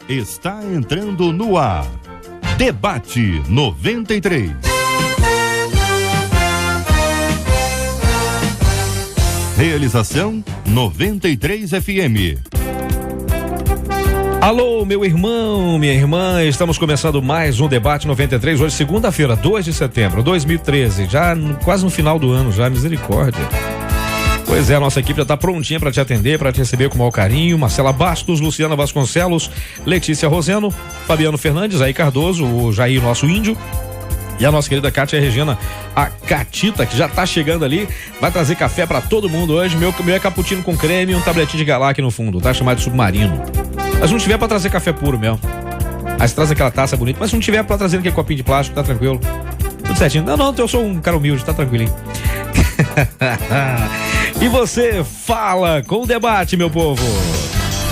está entrando no ar. Debate 93. Realização 93 FM. Alô, meu irmão, minha irmã, estamos começando mais um Debate 93, hoje segunda-feira, 2 de setembro de 2013, já quase no final do ano, já, misericórdia. Pois é, a nossa equipe já está prontinha para te atender, para te receber com o maior carinho. Marcela Bastos, Luciana Vasconcelos, Letícia Roseno, Fabiano Fernandes, aí Cardoso, o Jair, nosso índio. E a nossa querida Kátia Regina, a Catita, que já tá chegando ali, vai trazer café pra todo mundo hoje. Meu é cappuccino com creme e um tabletinho de galá aqui no fundo, tá? Chamado de submarino. Mas se não tiver pra trazer café puro mesmo. Aí você traz aquela taça bonita, mas se não tiver pra trazer aquele copinho de plástico, tá tranquilo. Tudo certinho. Não, eu sou um cara humilde, tá tranquilinho. E você fala com o debate, meu povo.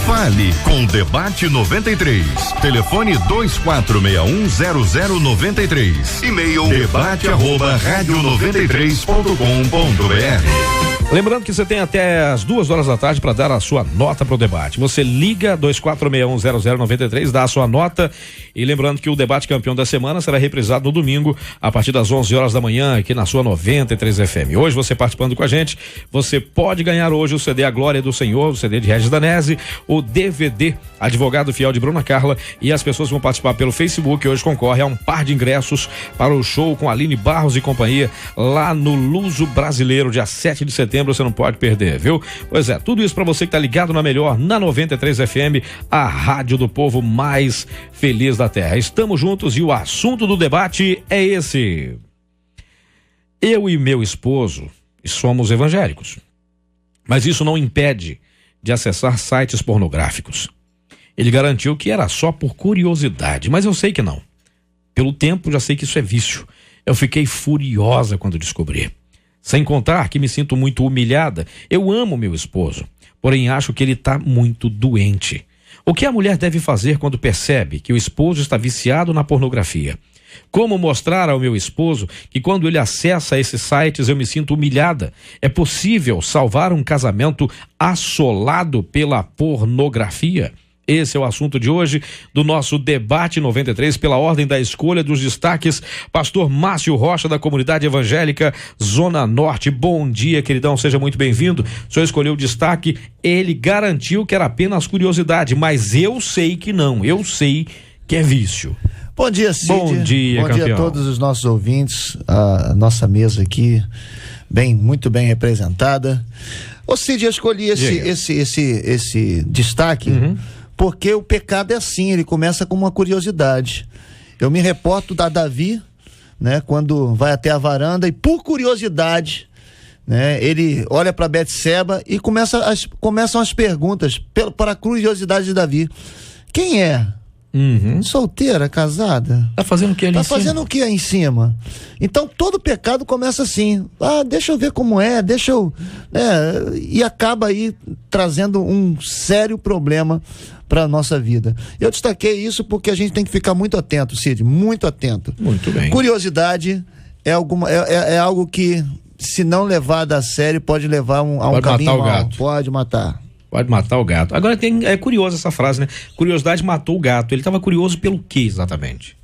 Fale com o Debate 93. Telefone 24610093. E-mail debate@radio93.com.br. Lembrando que você tem até as 2 horas da tarde para dar a sua nota para o debate. Você liga 24610093, dá a sua nota. E lembrando que o debate campeão da semana será reprisado no domingo, a partir das 11 horas da manhã, aqui na sua 93 FM. Hoje, você participando com a gente, você pode ganhar hoje o CD A Glória do Senhor, o CD de Regis Danese, o DVD Advogado Fiel de Bruna Carla, e as pessoas que vão participar pelo Facebook hoje concorrem a um par de ingressos para o show com Aline Barros e companhia lá no Luso Brasileiro, dia 7 de setembro, você não pode perder, viu? Pois é, tudo isso para você que tá ligado na melhor, na 93 FM, a rádio do povo mais feliz da terra. Estamos juntos e o assunto do debate é esse. Eu e meu esposo somos evangélicos, mas isso não impede de acessar sites pornográficos. Ele garantiu que era só por curiosidade, mas eu sei que não. Pelo tempo, já sei que isso é vício. Eu fiquei furiosa quando descobri. Sem contar que me sinto muito humilhada. Eu amo meu esposo, porém acho que ele está muito doente. O que a mulher deve fazer quando percebe que o esposo está viciado na pornografia? Como mostrar ao meu esposo que quando ele acessa esses sites eu me sinto humilhada? É possível salvar um casamento assolado pela pornografia? Esse é o assunto de hoje do nosso Debate 93, pela ordem da escolha dos destaques. Pastor Márcio Rocha, da Comunidade Evangélica Zona Norte. Bom dia, queridão, seja muito bem-vindo. O senhor escolheu o destaque, ele garantiu que era apenas curiosidade, mas eu sei que não, eu sei que é vício. Bom dia, Cid. Bom dia, bom campeão. Dia a todos os nossos ouvintes, a nossa mesa aqui, muito bem representada. Ô Cid, eu escolhi esse destaque, porque o pecado é assim, ele começa com uma curiosidade. Eu me reporto da Davi, né, quando vai até a varanda e por curiosidade, né, ele olha para Betseba e começam as perguntas para a curiosidade de Davi. Quem é? Solteira, casada? Tá fazendo o que ali em cima? Tá fazendo o que aí em cima? Então todo pecado começa assim. Deixa eu ver como é, e acaba aí trazendo um sério problema para nossa vida. Eu destaquei isso porque a gente tem que ficar muito atento, Cid, muito atento. Muito bem. Curiosidade é algo que, se não levado a sério, pode levar a um caminho mal. Pode matar. Pode matar o gato. Agora é curiosa essa frase, né? Curiosidade matou o gato. Ele estava curioso pelo que exatamente?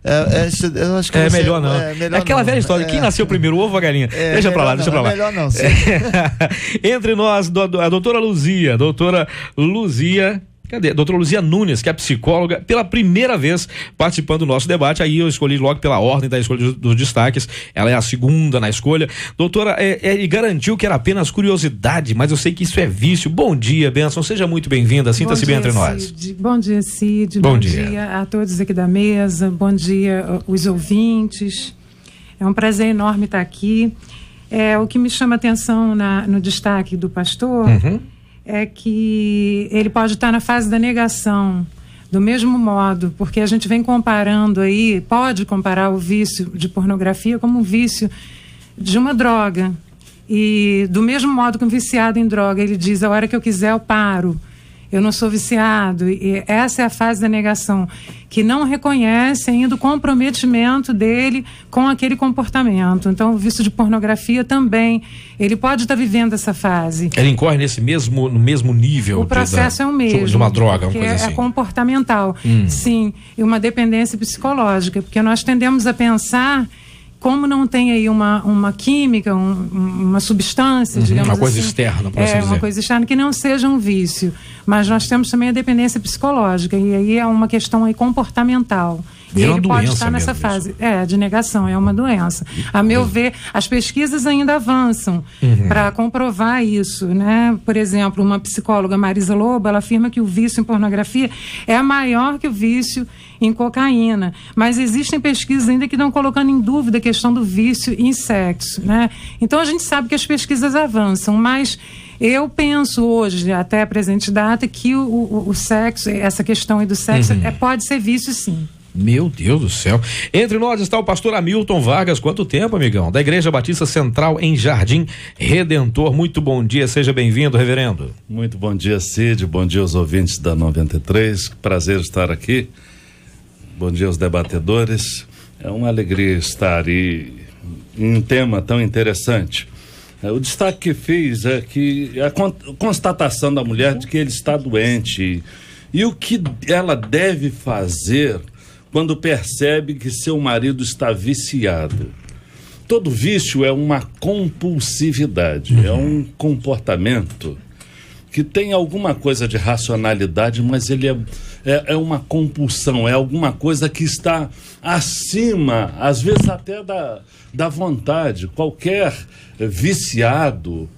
Eu acho que melhor não. É aquela velha história. Quem nasceu primeiro, o ovo ou a galinha? Deixa pra lá. Melhor não, sim. Entre nós, a doutora Luzia. Cadê? Doutora Luzia Nunes, que é psicóloga, pela primeira vez participando do nosso debate. Aí eu escolhi logo pela ordem da escolha dos destaques. Ela é a segunda na escolha. Doutora, ele garantiu que era apenas curiosidade, mas eu sei que isso é vício. Bom dia, Benção, seja muito bem-vinda. Sinta-se bem entre nós. Bom dia, Cid. Bom dia a todos aqui da mesa. Bom dia, os ouvintes. É um prazer enorme estar aqui. O que me chama a atenção no destaque do pastor é que ele pode estar na fase da negação, do mesmo modo, porque a gente vem comparando aí, pode comparar o vício de pornografia como um vício de uma droga. E do mesmo modo que um viciado em droga, ele diz, a hora que eu quiser eu paro. eu não sou viciado. E essa é a fase da negação, que não reconhece ainda o comprometimento dele com aquele comportamento. Então, o vício de pornografia também, ele pode estar vivendo essa fase. Ele incorre no mesmo nível? O processo é o mesmo. De uma droga, uma coisa assim. É comportamental, sim, e uma dependência psicológica, porque nós tendemos a pensar, como não tem aí uma química, uma substância, digamos uma coisa assim, externa, por assim dizer. Uma coisa externa que não seja um vício. Mas nós temos também a dependência psicológica, e aí é uma questão aí comportamental. E ele pode estar nessa fase de negação, é uma doença. A meu ver, as pesquisas ainda avançam para comprovar isso, né? Por exemplo, uma psicóloga, Marisa Lobo, ela afirma que o vício em pornografia é maior que o vício em cocaína. Mas existem pesquisas ainda que estão colocando em dúvida a questão do vício em sexo, né? Então a gente sabe que as pesquisas avançam, mas eu penso hoje, até a presente data, que o sexo, essa questão aí do sexo, pode ser vício, sim. Meu Deus do céu. Entre nós está o pastor Hamilton Vargas. Quanto tempo, amigão? Da Igreja Batista Central em Jardim Redentor. Muito bom dia, seja bem-vindo, reverendo. Muito bom dia, Cid. Bom dia aos ouvintes da 93. Prazer estar aqui. Bom dia aos debatedores. É uma alegria estar aí em um tema tão interessante. O destaque que fiz é que a constatação da mulher de que ele está doente e o que ela deve fazer quando percebe que seu marido está viciado. Todo vício é uma compulsividade, é um comportamento que tem alguma coisa de racionalidade, mas ele é uma compulsão, é alguma coisa que está acima, às vezes até da vontade. Qualquer viciado,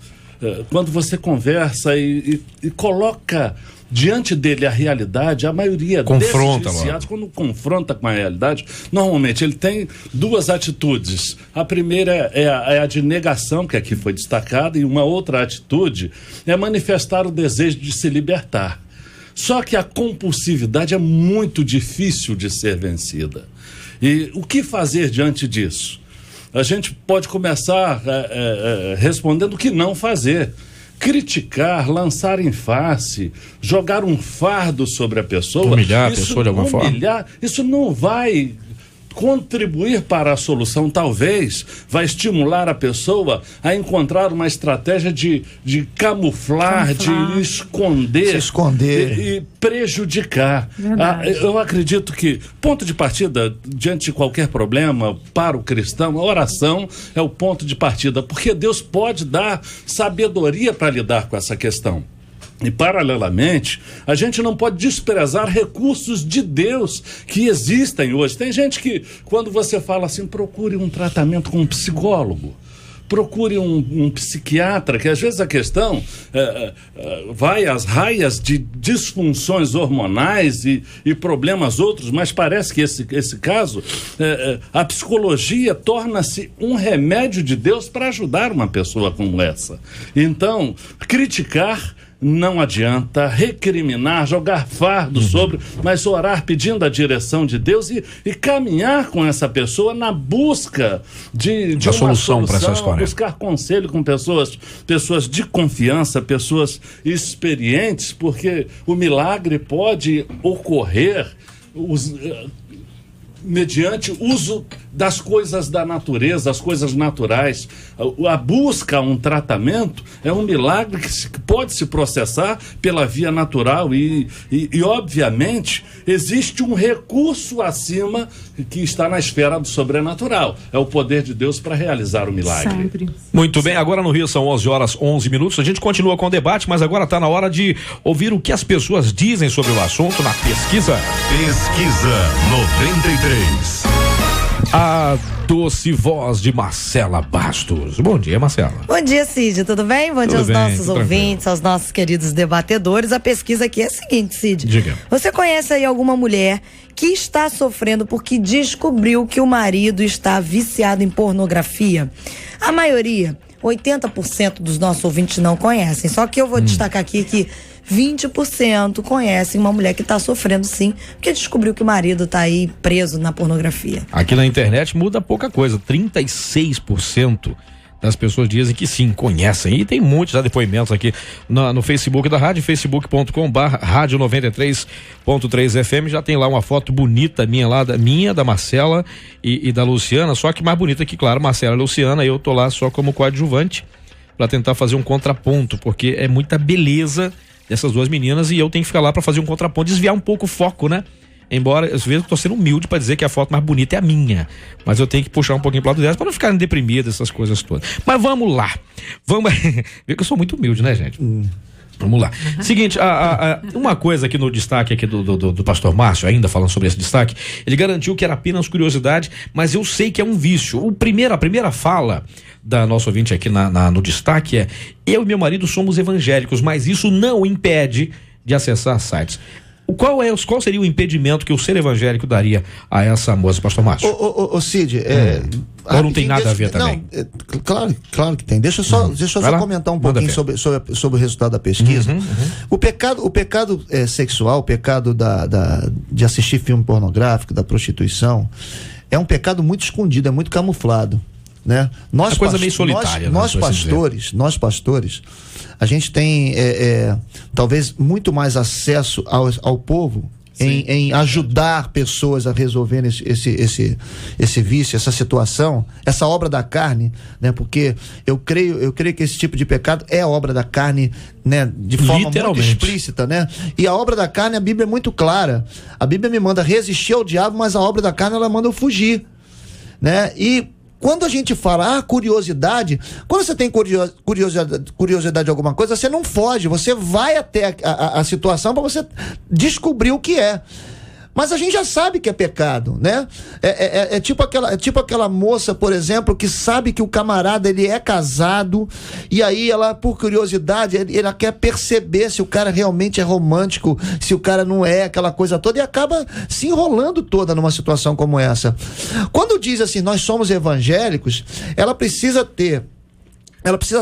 quando você conversa e coloca diante dele a realidade, a maioria desses viciados, quando confronta com a realidade, normalmente ele tem duas atitudes. A primeira é a de negação, que aqui foi destacada, e uma outra atitude é manifestar o desejo de se libertar. Só que a compulsividade é muito difícil de ser vencida. E o que fazer diante disso? A gente pode começar respondendo o que não fazer. Criticar, lançar em face, jogar um fardo sobre a pessoa. Humilhar a pessoa de alguma forma. Isso não vai contribuir para a solução. Talvez vai estimular a pessoa a encontrar uma estratégia de camuflar, de esconder. Se esconder. E prejudicar. Eu acredito que ponto de partida diante de qualquer problema para o cristão, a oração é o ponto de partida, porque Deus pode dar sabedoria para lidar com essa questão. E, paralelamente, a gente não pode desprezar recursos de Deus que existem hoje. Tem gente que, quando você fala assim, procure um tratamento com um psicólogo, procure um psiquiatra, que às vezes a questão vai às raias de disfunções hormonais e problemas outros, mas parece que esse caso, a psicologia torna-se um remédio de Deus para ajudar uma pessoa como essa. Então, criticar não adianta, recriminar, jogar fardo sobre, mas orar pedindo a direção de Deus e caminhar com essa pessoa na busca de uma solução para essa história. Buscar conselho com pessoas de confiança, pessoas experientes, porque o milagre pode ocorrer mediante uso das coisas da natureza, as coisas naturais. A busca a um tratamento é um milagre que pode se processar pela via natural e obviamente, existe um recurso acima que está na esfera do sobrenatural. É o poder de Deus para realizar o milagre. Sempre. Muito bem, agora no Rio são 11h11. A gente continua com o debate, mas agora está na hora de ouvir o que as pessoas dizem sobre o assunto na pesquisa. Pesquisa 93. A doce voz de Marcela Bastos. Bom dia, Marcela. Bom dia, Cid, tudo bem? Bom dia aos nossos ouvintes, aos nossos queridos debatedores. A pesquisa aqui é a seguinte, Cid. Diga. Você conhece aí alguma mulher que está sofrendo porque descobriu que o marido está viciado em pornografia? A maioria, 80% dos nossos ouvintes não conhecem. Só que eu vou destacar aqui que 20% conhecem uma mulher que está sofrendo sim, porque descobriu que o marido está aí preso na pornografia. Aqui na internet muda pouca coisa, 36% das pessoas dizem que sim, conhecem. E tem muitos depoimentos aqui no Facebook da rádio, facebook.com/rádio 93.3 FM. Já tem lá uma foto bonita da Marcela e da Luciana, só que mais bonita que, claro, Marcela e Luciana. Eu tô lá só como coadjuvante para tentar fazer um contraponto, porque é muita beleza dessas duas meninas e eu tenho que ficar lá para fazer um contraponto, desviar um pouco o foco, né? Embora, às vezes, eu tô sendo humilde para dizer que a foto mais bonita é a minha. Mas eu tenho que puxar um pouquinho pro lado delas para não ficarem deprimidas, essas coisas todas. Mas vamos lá. Vê que eu sou muito humilde, né, gente? Vamos lá. Seguinte, uma coisa aqui no destaque aqui do pastor Márcio, ainda falando sobre esse destaque, ele garantiu que era apenas curiosidade, mas eu sei que é um vício. A primeira fala da nossa ouvinte aqui no destaque é: eu e meu marido somos evangélicos, mas isso não impede de acessar sites. Qual seria o impedimento que o ser evangélico daria a essa moça, pastor Márcio? Ô Cid, ou não tem nada a ver também? Não, claro que tem. Deixa eu só comentar um pouquinho sobre o resultado da pesquisa. O pecado sexual, o pecado de assistir filme pornográfico, da prostituição, é um pecado muito escondido, é muito camuflado, né? Coisa meio solitária. Nós pastores, a gente tem talvez muito mais acesso ao povo em ajudar pessoas a resolverem esse vício, essa situação, essa obra da carne, né? Porque eu creio que esse tipo de pecado é obra da carne, né? De forma muito explícita, né? E a obra da carne, a Bíblia é muito clara. A Bíblia me manda resistir ao diabo, mas a obra da carne, ela manda eu fugir, né? E quando a gente fala curiosidade, quando você tem curiosidade de alguma coisa, você não foge, você vai até a situação para você descobrir o que é. Mas a gente já sabe que é pecado, né? É tipo aquela moça, por exemplo, que sabe que o camarada, ele é casado, e aí ela, por curiosidade, ela quer perceber se o cara realmente é romântico, se o cara não é, aquela coisa toda, e acaba se enrolando toda numa situação como essa. Quando diz assim, nós somos evangélicos, ela precisa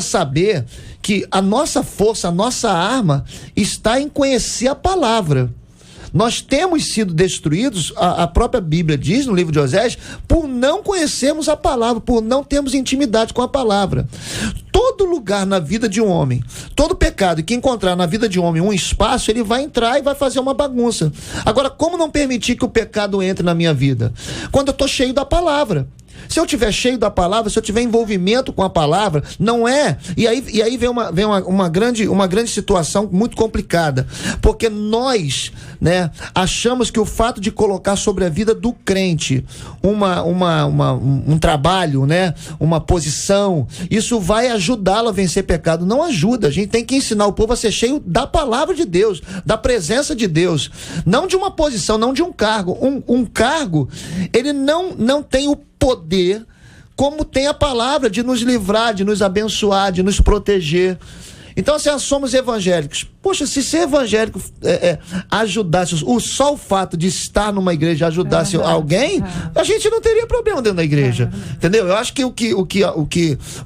saber que a nossa força, a nossa arma está em conhecer a palavra. Nós temos sido destruídos, a própria Bíblia diz no livro de Osés, por não conhecermos a palavra, por não termos intimidade com a palavra. Todo lugar na vida de um homem, todo pecado que encontrar na vida de um homem um espaço, ele vai entrar e vai fazer uma bagunça. Agora, como não permitir que o pecado entre na minha vida? Quando eu estou cheio da palavra. Se eu estiver cheio da palavra, se eu tiver envolvimento com a palavra, não é. E aí vem uma grande situação muito complicada. Porque nós, né, achamos que o fato de colocar sobre a vida do crente um trabalho, né, uma posição, isso vai ajudá-lo a vencer pecado. Não ajuda. A gente tem que ensinar o povo a ser cheio da palavra de Deus, da presença de Deus. Não de uma posição, não de um cargo. Um cargo, ele não tem o poder como tem a palavra de nos livrar, de nos abençoar, de nos proteger. Então, assim, somos evangélicos. Poxa, se ser evangélico ajudasse, só o fato de estar numa igreja ajudasse alguém, a gente não teria problema dentro da igreja. Entendeu? Eu acho que o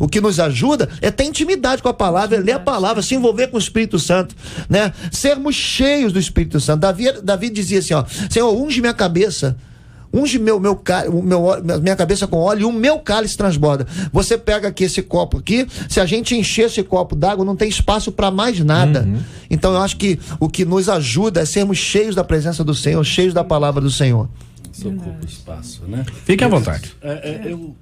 que nos ajuda é ter intimidade com a palavra, ler a palavra, se envolver com o Espírito Santo, né? Sermos cheios do Espírito Santo. Davi dizia assim, ó: Senhor, unge minha cabeça. Unge minha cabeça com óleo e o meu cálice transborda. Você pega aqui esse copo aqui, se a gente encher esse copo d'água, não tem espaço para mais nada. Então eu acho que o que nos ajuda é sermos cheios da presença do Senhor, cheios da palavra do Senhor. Isso ocupa espaço, né? Fique à vontade. Eu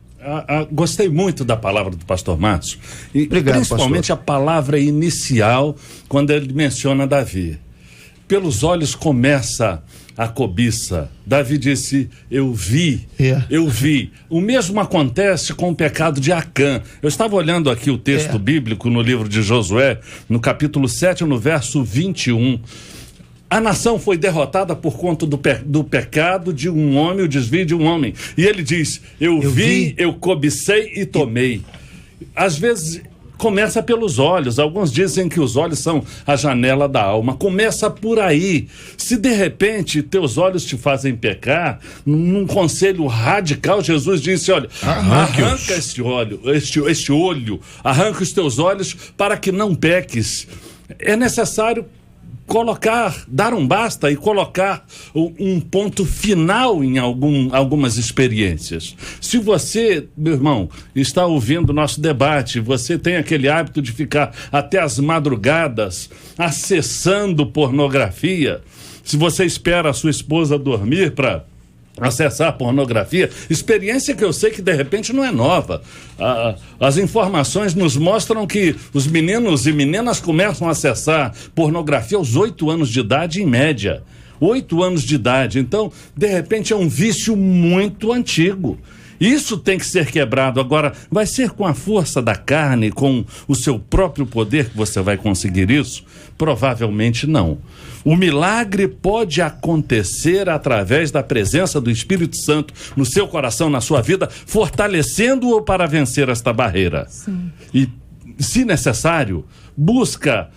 gostei muito da palavra do pastor Márcio, e obrigado, principalmente pastor. A palavra inicial, quando ele menciona Davi. Pelos olhos começa a cobiça. Davi disse, eu vi. O mesmo acontece com o pecado de Acã. Eu estava olhando aqui o texto bíblico no livro de Josué, no capítulo 7, no verso 21. A nação foi derrotada por conta do pecado de um homem, o desvio de um homem. E ele diz, eu vi, eu cobicei e tomei. Às vezes começa pelos olhos. Alguns dizem que os olhos são a janela da alma. Começa por aí. Se de repente teus olhos te fazem pecar, num conselho radical, Jesus disse, olha, arranca este olho, arranca os teus olhos para que não peques. É necessário dar um basta e colocar um ponto final em algumas experiências. Se você, meu irmão, está ouvindo o nosso debate, você tem aquele hábito de ficar até as madrugadas acessando pornografia, se você espera a sua esposa dormir para acessar a pornografia, experiência que eu sei que de repente não é nova. As informações nos mostram que os meninos e meninas começam a acessar pornografia aos 8 anos de idade, em média. 8 anos de idade. Então, de repente, é um vício muito antigo. Isso tem que ser quebrado. Agora, vai ser com a força da carne, com o seu próprio poder que você vai conseguir isso? Provavelmente não. O milagre pode acontecer através da presença do Espírito Santo no seu coração, na sua vida, fortalecendo-o para vencer esta barreira. Sim. E, se necessário, busca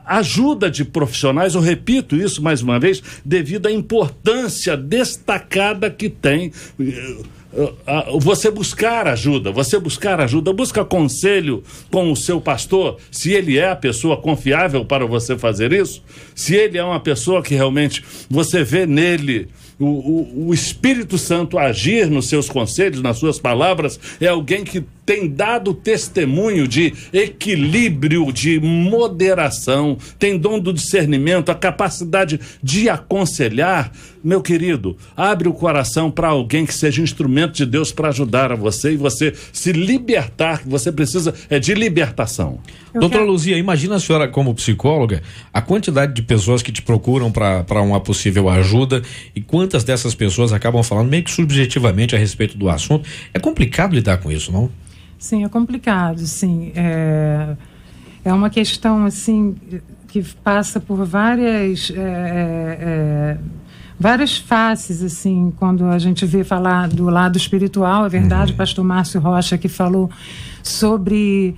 ajuda de profissionais. Eu repito isso mais uma vez, devido à importância destacada que tem você buscar ajuda, busca conselho com o seu pastor, se ele é a pessoa confiável para você fazer isso, se ele é uma pessoa que realmente você vê nele o Espírito Santo agir nos seus conselhos, nas suas palavras, é alguém que tem dado testemunho de equilíbrio, de moderação, tem dom do discernimento, a capacidade de aconselhar. Meu querido, abre o coração para alguém que seja instrumento de Deus para ajudar a você e você se libertar, que você precisa de libertação. Doutora Luzia, imagina a senhora como psicóloga, a quantidade de pessoas que te procuram para uma possível ajuda e quantas dessas pessoas acabam falando meio que subjetivamente a respeito do assunto. É complicado lidar com isso, não? Sim, é complicado, sim. É uma questão, assim, que passa por várias faces, assim, quando a gente vê falar do lado espiritual. É verdade, o pastor Márcio Rocha que falou sobre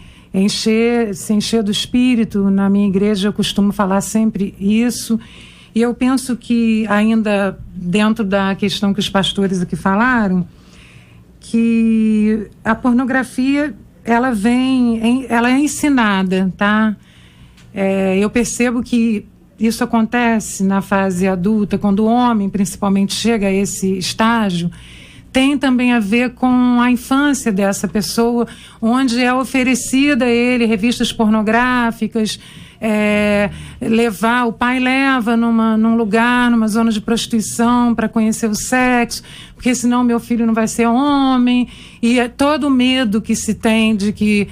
se encher do Espírito. Na minha igreja eu costumo falar sempre isso, e eu penso que ainda dentro da questão que os pastores aqui falaram, que a pornografia ela é ensinada, tá? Eu percebo que isso acontece na fase adulta, quando o homem principalmente chega a esse estágio. Tem também a ver com a infância dessa pessoa, onde é oferecida a ele revistas pornográficas, o pai leva num lugar, numa zona de prostituição para conhecer o sexo, porque senão meu filho não vai ser homem, e é todo o medo que se tem de que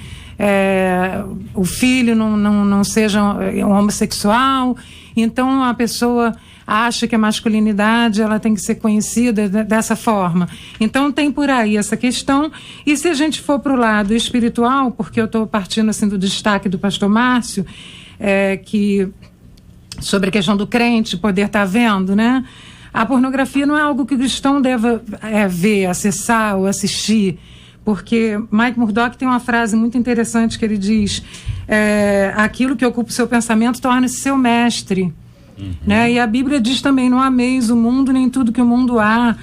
o filho não seja um homossexual. Então a pessoa acha que a masculinidade ela tem que ser conhecida dessa forma. Então tem por aí essa questão. E se a gente for para o lado espiritual, porque eu estou partindo assim do destaque do pastor Márcio, sobre a questão do crente poder estar vendo, né? A pornografia não é algo que o cristão deva ver, acessar ou assistir, porque Mike Murdock tem uma frase muito interessante que ele diz: aquilo que ocupa o seu pensamento torna-se seu mestre. Né? E a Bíblia diz também: não ameis o mundo, nem tudo que o mundo há.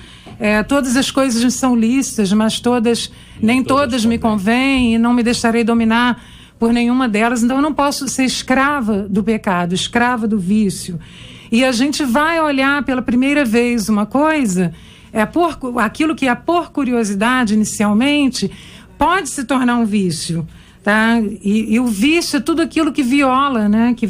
Todas as coisas são lícitas, mas nem todas me convêm, e não me deixarei dominar por nenhuma delas. Então eu não posso ser escrava do pecado, escrava do vício. E a gente vai olhar pela primeira vez uma coisa, aquilo que é por curiosidade inicialmente, pode se tornar um vício. Tá? E o vício é tudo aquilo que viola, né? Que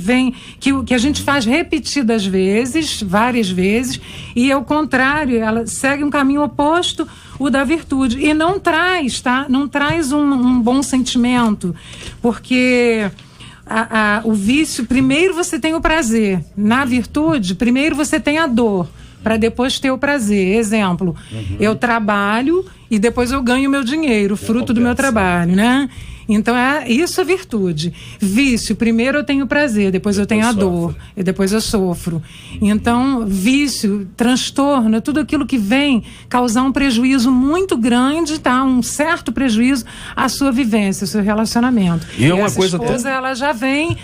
a gente faz repetidas vezes, várias vezes, e ao contrário, ela segue um caminho oposto, o da virtude, e não traz, tá? Não traz um bom sentimento, porque o vício, primeiro você tem o prazer, na virtude, primeiro você tem a dor, para depois ter o prazer. Exemplo, eu trabalho e depois eu ganho meu dinheiro, fruto do meu trabalho, né? Então isso é virtude. Vício, primeiro eu tenho prazer, depois eu tenho a dor, e depois eu sofro. Então, vício, transtorno, é tudo aquilo que vem causar um prejuízo muito grande, tá? Um certo prejuízo à sua vivência, ao seu relacionamento. E uma essa coisa esposa, ela já vem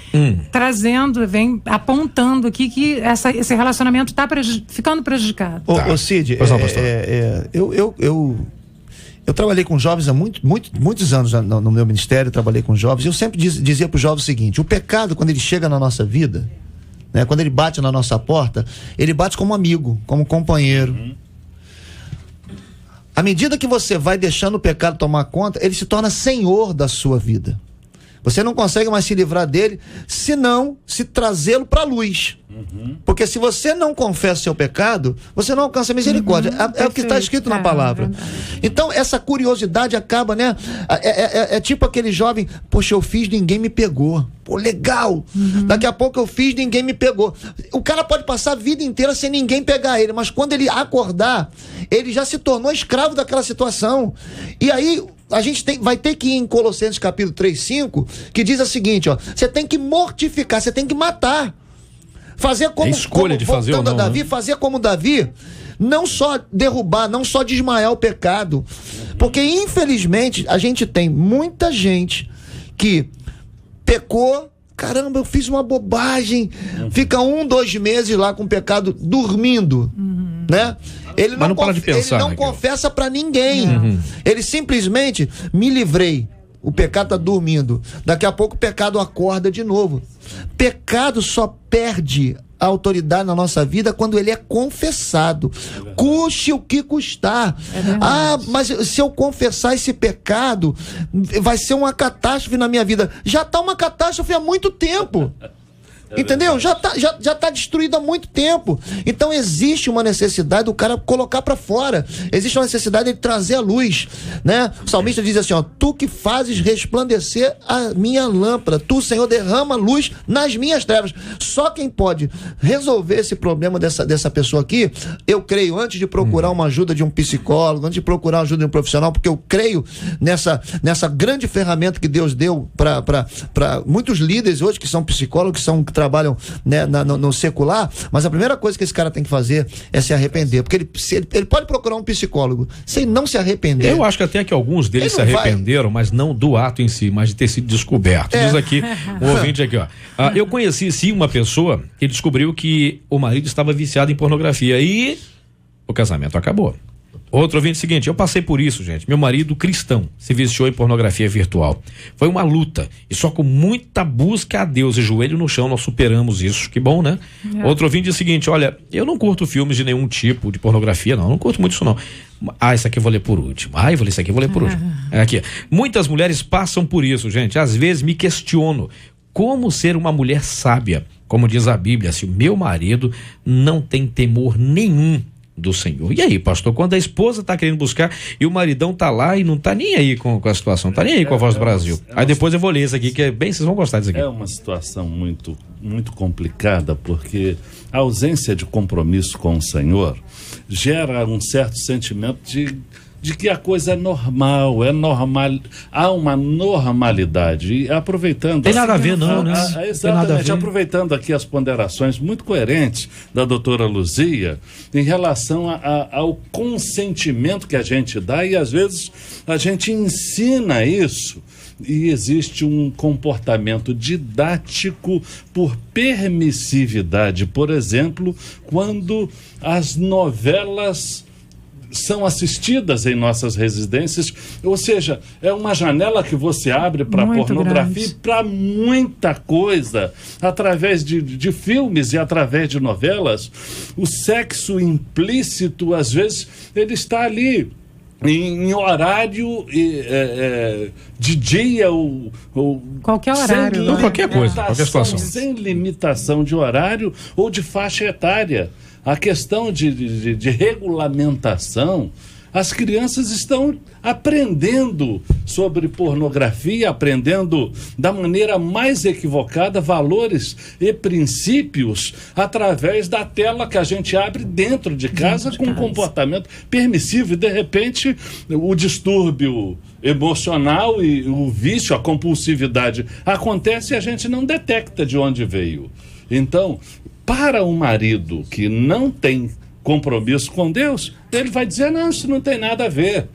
trazendo, vem apontando aqui que esse relacionamento está ficando prejudicado. Ô Cid, eu trabalhei com jovens há muitos anos no meu ministério, trabalhei com jovens, e eu sempre dizia para os jovens o seguinte: o pecado, quando ele chega na nossa vida, né? Quando ele bate na nossa porta, ele bate como amigo, como companheiro. À medida que você vai deixando o pecado tomar conta, ele se torna senhor da sua vida. Você não consegue mais se livrar dele, senão se trazê-lo para a luz. Porque se você não confessa seu pecado, você não alcança a misericórdia. É o que está escrito na palavra. Então, essa curiosidade acaba, né? É tipo aquele jovem, poxa, eu fiz, ninguém me pegou. Pô, legal. Daqui a pouco eu fiz, ninguém me pegou. O cara pode passar a vida inteira sem ninguém pegar ele, mas quando ele acordar, ele já se tornou escravo daquela situação. E aí, a gente vai ter que ir em Colossenses capítulo 3:5, que diz o seguinte, ó, você tem que mortificar, você tem que matar. Fazer como, escolha de fazer ou não, Davi, né? Fazer como Davi, não só derrubar, não só desmaiar o pecado. Porque, infelizmente, a gente tem muita gente que pecou, caramba, eu fiz uma bobagem, fica 2 meses lá com o pecado dormindo, né? Ele não para de pensar, ele não confessa pra ninguém. Ele simplesmente, me livrei. O pecado está dormindo. Daqui a pouco o pecado acorda de novo. Pecado só perde a autoridade na nossa vida quando ele é confessado. Custe o que custar. Mas se eu confessar esse pecado, vai ser uma catástrofe na minha vida. Já está uma catástrofe há muito tempo. Entendeu? Já tá destruído há muito tempo. Então existe uma necessidade do cara colocar para fora. Existe uma necessidade de trazer a luz, né? O salmista diz assim, ó, tu que fazes resplandecer a minha lâmpada, tu, Senhor, derrama luz nas minhas trevas. Só quem pode resolver esse problema dessa pessoa aqui, eu creio, antes de procurar uma ajuda de um psicólogo, antes de procurar a ajuda de um profissional, porque eu creio nessa grande ferramenta que Deus deu para muitos líderes hoje que são psicólogos, que trabalham, né, no secular, mas a primeira coisa que esse cara tem que fazer é se arrepender, porque ele pode procurar um psicólogo, sem não se arrepender. Eu acho que até que alguns deles se arrependeram, mas não do ato em si, mas de ter sido descoberto. Diz aqui, um ouvinte aqui, ó. Eu conheci sim uma pessoa que descobriu que o marido estava viciado em pornografia e o casamento acabou. Outro ouvinte, seguinte, eu passei por isso, gente. Meu marido cristão se viciou em pornografia virtual. Foi uma luta e só com muita busca a Deus e joelho no chão nós superamos isso. Que bom, né? Outro ouvinte diz o seguinte, olha, eu não curto filmes de nenhum tipo de pornografia, não curto muito isso não. Isso aqui eu vou ler por último. Eu vou ler isso aqui, eu vou ler por último. Aqui. Muitas mulheres passam por isso, gente. Às vezes me questiono como ser uma mulher sábia. Como diz a Bíblia, se o meu marido não tem temor nenhum do Senhor. E aí, pastor, quando a esposa tá querendo buscar e o maridão tá lá e não tá nem aí com a situação, tá nem aí com a Voz do Brasil. Aí depois eu vou ler isso aqui, que é bem, vocês vão gostar disso aqui. É uma situação muito, muito complicada, porque a ausência de compromisso com o Senhor gera um certo sentimento de que a coisa é normal, há uma normalidade. E aproveitando... Tem nada a ver, não, né? Exatamente, aproveitando aqui as ponderações muito coerentes da doutora Luzia em relação ao consentimento que a gente dá, e às vezes a gente ensina isso. E existe um comportamento didático por permissividade. Por exemplo, quando as novelas são assistidas em nossas residências, ou seja, é uma janela que você abre para pornografia, para muita coisa, através de filmes e através de novelas. O sexo implícito, às vezes, ele está ali em horário de dia ou qualquer horário, ou qualquer coisa, qualquer situação, sem limitação de horário ou de faixa etária. A questão de regulamentação, as crianças estão aprendendo sobre pornografia, aprendendo da maneira mais equivocada valores e princípios através da tela que a gente abre dentro de casa com um comportamento permissivo, e de repente o distúrbio emocional e o vício, a compulsividade acontece e a gente não detecta de onde veio. Então, para um marido que não tem compromisso com Deus, ele vai dizer, não, isso não tem nada a ver.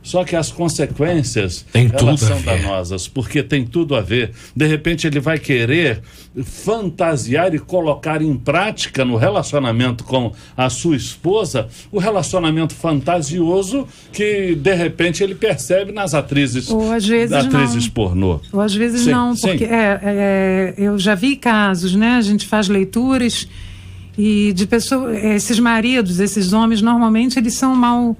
Só que as consequências elas são danosas, porque tem tudo a ver. De repente ele vai querer fantasiar e colocar em prática no relacionamento com a sua esposa o relacionamento fantasioso que de repente ele percebe nas atrizes, ou às vezes pornô. Ou às vezes sim, não, porque eu já vi casos, né? A gente faz leituras e de pessoas, esses maridos, esses homens, normalmente eles são mal.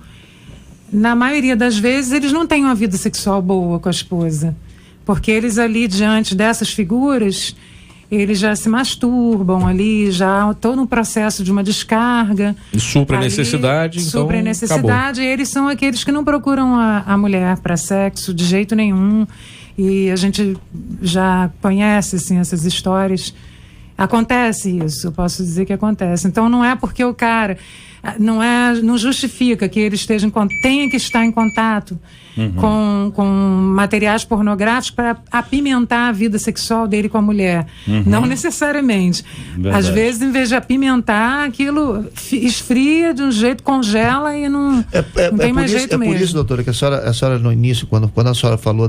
Na maioria das vezes, eles não têm uma vida sexual boa com a esposa. Porque eles ali, diante dessas figuras, eles já se masturbam ali, já estão no processo de uma descarga. E supra a necessidade, então supra a necessidade, e eles são aqueles que não procuram a mulher para sexo de jeito nenhum. E a gente já conhece, assim, essas histórias. Acontece isso, eu posso dizer que acontece. Então não é porque o cara não justifica que ele tenha que estar em contato com materiais pornográficos para apimentar a vida sexual dele com a mulher. Não necessariamente. Verdade. Às vezes, em vez de apimentar, aquilo esfria de um jeito, congela e não tem mais jeito mesmo. É por isso, doutora, que a senhora no início, quando a senhora falou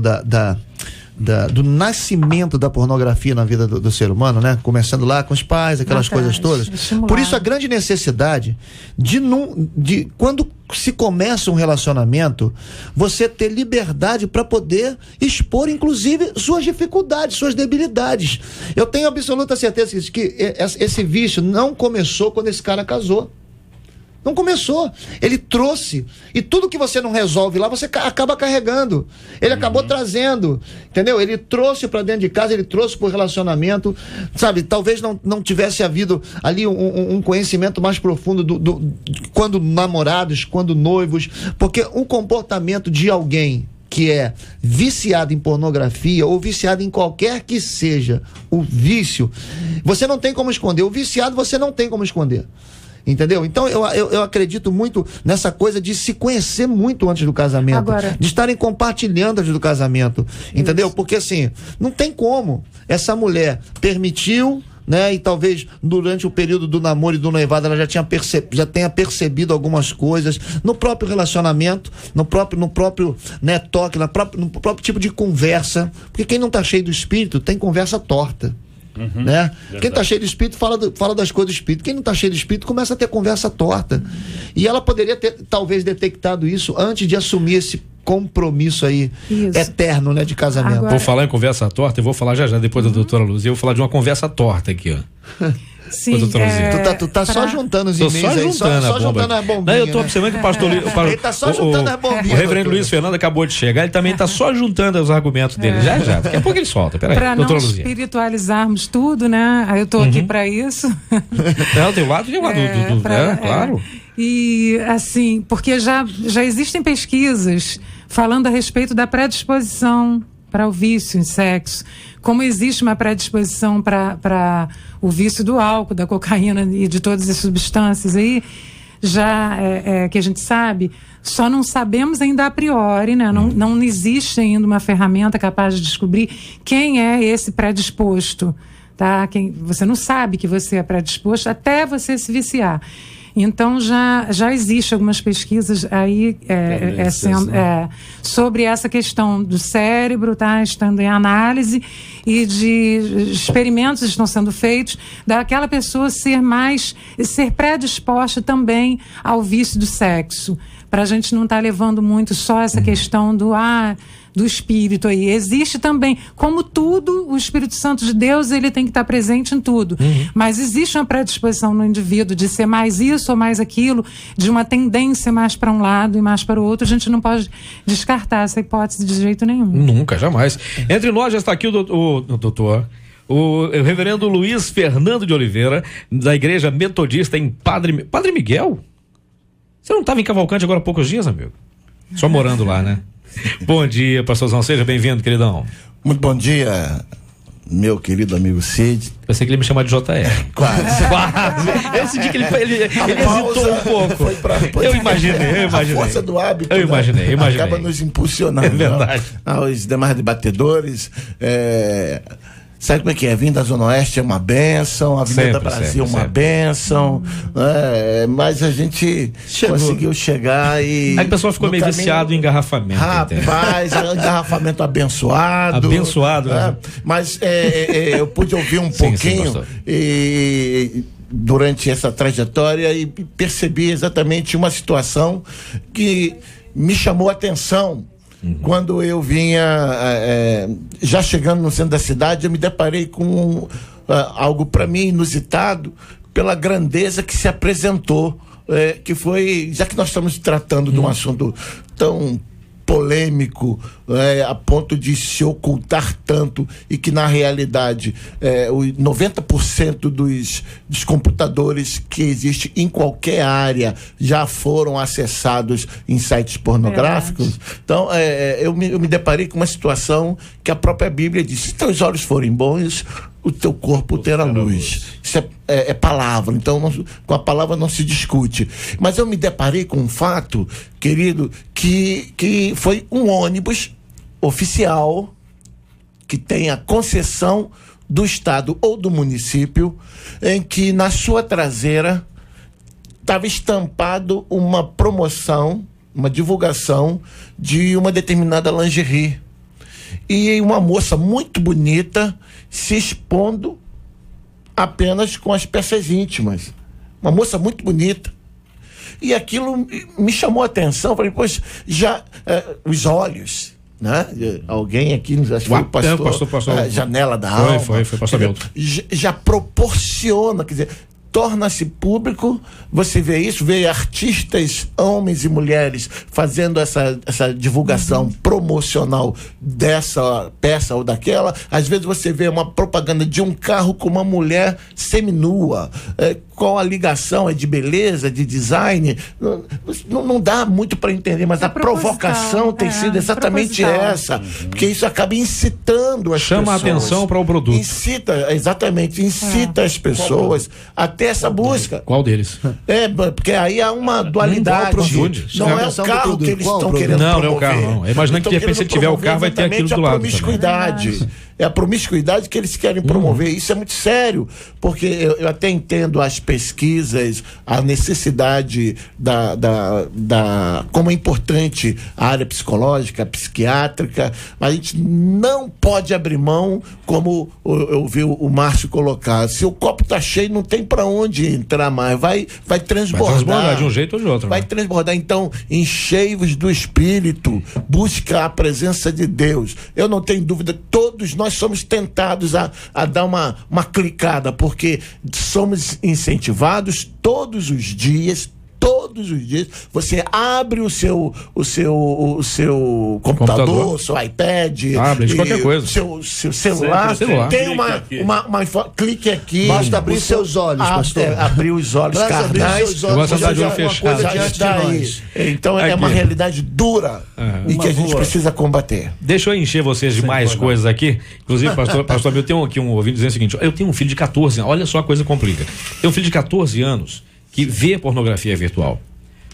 do nascimento da pornografia na vida do ser humano, né? Começando lá com os pais, aquelas coisas todas. Estimular. Por isso a grande necessidade de quando se começa um relacionamento, você ter liberdade para poder expor, inclusive, suas dificuldades, suas debilidades. Eu tenho absoluta certeza que esse vício não começou quando esse cara casou. Não começou. Ele trouxe. E tudo que você não resolve lá, você acaba carregando. Ele acabou trazendo. Entendeu? Ele trouxe para dentro de casa, ele trouxe para o relacionamento. Sabe? Talvez não tivesse havido ali um conhecimento mais profundo quando namorados, quando noivos. Porque o comportamento de alguém que é viciado em pornografia ou viciado em qualquer que seja o vício, você não tem como esconder. O viciado você não tem como esconder. Entendeu? Então eu acredito muito nessa coisa de se conhecer muito antes do casamento. Agora, de estarem compartilhando antes do casamento. Entendeu? Isso. Porque assim, não tem como. Essa mulher permitiu, né? E talvez durante o período do namoro e do noivado ela já tenha percebido algumas coisas no próprio relacionamento, no próprio né, toque, no próprio tipo de conversa. Porque quem não está cheio do espírito tem conversa torta. Né? Quem está cheio de espírito fala das coisas do espírito. Quem não está cheio de espírito começa a ter conversa torta. E ela poderia ter talvez detectado isso antes de assumir esse compromisso aí eterno, né, de casamento. Agora, vou falar em conversa torta, eu vou falar já depois da doutora Luzia, eu vou falar de uma conversa torta aqui, ó. Sim, tu tá só juntando os e-mails aí, só juntando as bombinhas. Não, eu tô observando que o pastor ele tá só juntando as bombinhas. O reverendo Luiz Fernando acabou de chegar, ele também tá só juntando os argumentos dele. Já. Daqui a pouco ele solta. Peraí, pra não espiritualizarmos tudo, né? Eu tô aqui para isso. Não, tem o lado claro. E assim, porque já existem pesquisas falando a respeito da predisposição para o vício em sexo, como existe uma predisposição para o vício do álcool, da cocaína e de todas as substâncias aí, já que a gente sabe, só não sabemos ainda a priori, né? Não existe ainda uma ferramenta capaz de descobrir quem é esse predisposto, tá? Você não sabe que você é predisposto até você se viciar. Então já existe algumas pesquisas aí sobre essa questão do cérebro, tá? Estando em análise, e de experimentos estão sendo feitos daquela pessoa ser predisposta também ao vício do sexo, para a gente não estar levando muito só essa questão do espírito aí. Existe também, como tudo, o Espírito Santo de Deus, ele tem que estar presente em tudo. Mas existe uma predisposição no indivíduo de ser mais isso ou mais aquilo, de uma tendência mais para um lado e mais para o outro. A gente não pode descartar essa hipótese de jeito nenhum. Nunca, jamais. Entre nós já está aqui o reverendo Luiz Fernando de Oliveira, da Igreja Metodista em Padre Miguel? Você não estava em Cavalcante agora há poucos dias, amigo? Só morando lá, né? Bom dia, pastorzão, seja bem-vindo, queridão. Muito bom dia, meu querido amigo Cid. Pensei que ele me chamava de JR. Quase. Esse dia que ele hesitou um pouco. Eu imaginei. A força do hábito. Eu imaginei. Acaba nos impulsionando. É verdade. Aos demais debatedores, Sabe como é que é? Vim da Zona Oeste é uma bênção, a Avenida Brasil é uma bênção, mas a gente conseguiu chegar e... Aí o pessoal ficou meio viciado em engarrafamento. Rapaz, engarrafamento abençoado. Abençoado, né? Mas eu pude ouvir um pouquinho durante essa trajetória e percebi exatamente uma situação que me chamou a atenção. Quando eu vinha, já chegando no centro da cidade, eu me deparei com algo para mim inusitado, pela grandeza que se apresentou, que foi, já que nós estamos tratando de um assunto tão polêmico, a ponto de se ocultar tanto, e que na realidade 90% dos computadores que existem em qualquer área já foram acessados em sites pornográficos. Então eu me deparei com uma situação que a própria Bíblia diz: se teus olhos forem bons, o teu corpo terá luz. Isso é palavra, então com a palavra não se discute. Mas eu me deparei com um fato, querido, que foi um ônibus oficial que tem a concessão do estado ou do município, em que na sua traseira estava estampado uma promoção, uma divulgação de uma determinada lingerie. E uma moça muito bonita se expondo apenas com as peças íntimas. Uma moça muito bonita. E aquilo me chamou a atenção. Falei, pois, já os olhos, né? Alguém aqui, acho que foi o pastor Janela da Alma. Foi pastor Milton. Já proporciona, quer dizer, torna-se público. Você vê isso, vê artistas, homens e mulheres, fazendo essa divulgação promocional dessa peça ou daquela. Às vezes você vê uma propaganda de um carro com uma mulher seminua. Qual a ligação? É de beleza, de design? Não dá muito para entender, mas a provocação tem sido exatamente essa, porque isso acaba incitando as pessoas. Chama a atenção para o produto. Incita as pessoas até essa busca. Qual deles? Porque aí há uma dualidade. Não é o carro que eles estão querendo promover. Não é o carro, não. Imagina que de repente, se tiver o carro, vai ter aquilo do lado. Promiscuidade. É a promiscuidade que eles querem promover. Isso é muito sério, porque eu até entendo as pesquisas, a necessidade como é importante a área psicológica, psiquiátrica, mas a gente não pode abrir mão, como eu vi o Márcio colocar. Se o copo está cheio, não tem para onde entrar mais, vai transbordar. Vai transbordar de um jeito ou de outro. Vai transbordar. Então, enchei-vos do Espírito, busca a presença de Deus. Eu não tenho dúvida, todos nós somos tentados a dar uma clicada, porque somos incentivados todos os dias, você abre o seu computador, o seu iPad, tablet, qualquer coisa, seu celular. Tem uma clique aqui. Basta abrir seus olhos, pastor. Abrir os olhos carnais. Eu gosto de andar de olho fechado. Então é uma realidade dura e que a gente precisa combater. Deixa eu encher vocês de mais coisas aqui. Inclusive, pastor, eu tenho aqui um ouvido dizendo o seguinte: eu tenho um filho de 14 anos, olha só a coisa complica. Tenho um filho de 14 anos que vê pornografia virtual.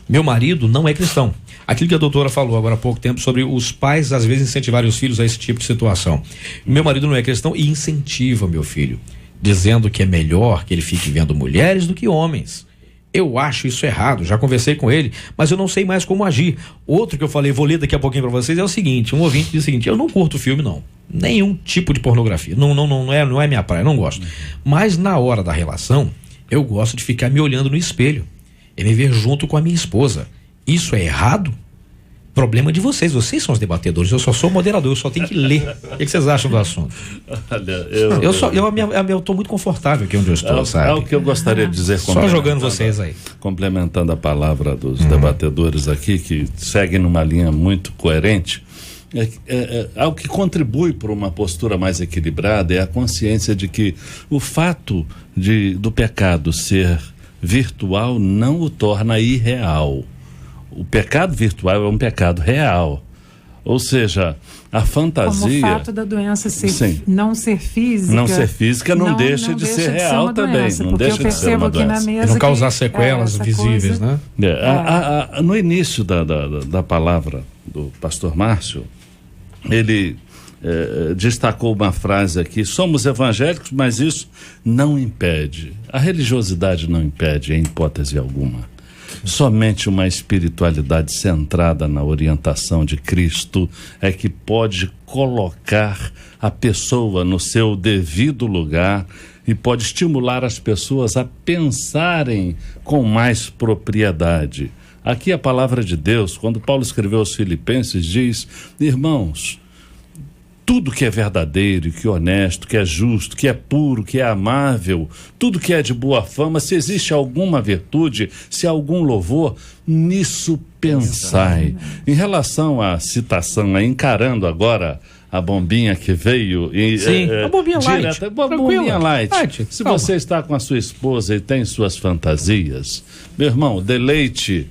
Meu marido não é cristão. Aquilo que a doutora falou agora há pouco tempo sobre os pais às vezes incentivarem os filhos a esse tipo de situação. Meu marido não é cristão e incentiva meu filho, dizendo que é melhor que ele fique vendo mulheres do que homens. Eu acho isso errado, já conversei com ele, mas eu não sei mais como agir. Outro que eu falei, vou ler daqui a pouquinho para vocês, é o seguinte: um ouvinte diz o seguinte: eu não curto filme, não. Nenhum tipo de pornografia. Não é minha praia, não gosto. Mas na hora da relação, eu gosto de ficar me olhando no espelho e me ver junto com a minha esposa. Isso é errado? Problema de vocês são os debatedores, eu só sou moderador, eu só tenho que ler. O que vocês acham do assunto? Olha, eu tô muito confortável aqui onde eu estou, sabe? É o que eu gostaria de dizer. Só jogando vocês aí. Complementando a palavra dos debatedores aqui, que seguem numa linha muito coerente, algo que contribui para uma postura mais equilibrada é a consciência de que o fato do pecado ser virtual não o torna irreal. O pecado virtual é um pecado real. Ou seja, a fantasia... Como o fato da doença não ser física... não deixa de ser real também. Não deixa de ser uma doença. E não causar sequelas visíveis, né? No início da palavra do pastor Márcio, ele destacou uma frase aqui: somos evangélicos, mas isso não impede. A religiosidade não impede, em hipótese alguma. Somente uma espiritualidade centrada na orientação de Cristo é que pode colocar a pessoa no seu devido lugar e pode estimular as pessoas a pensarem com mais propriedade. Aqui a palavra de Deus, quando Paulo escreveu aos Filipenses, diz: irmãos, tudo que é verdadeiro, que é honesto, que é justo, que é puro, que é amável, tudo que é de boa fama, se existe alguma virtude, se há algum louvor, nisso pensai. Em relação à citação, encarando agora a bombinha que veio... Sim, a bombinha light. A bombinha light. Se você está com a sua esposa e tem suas fantasias, meu irmão, deleite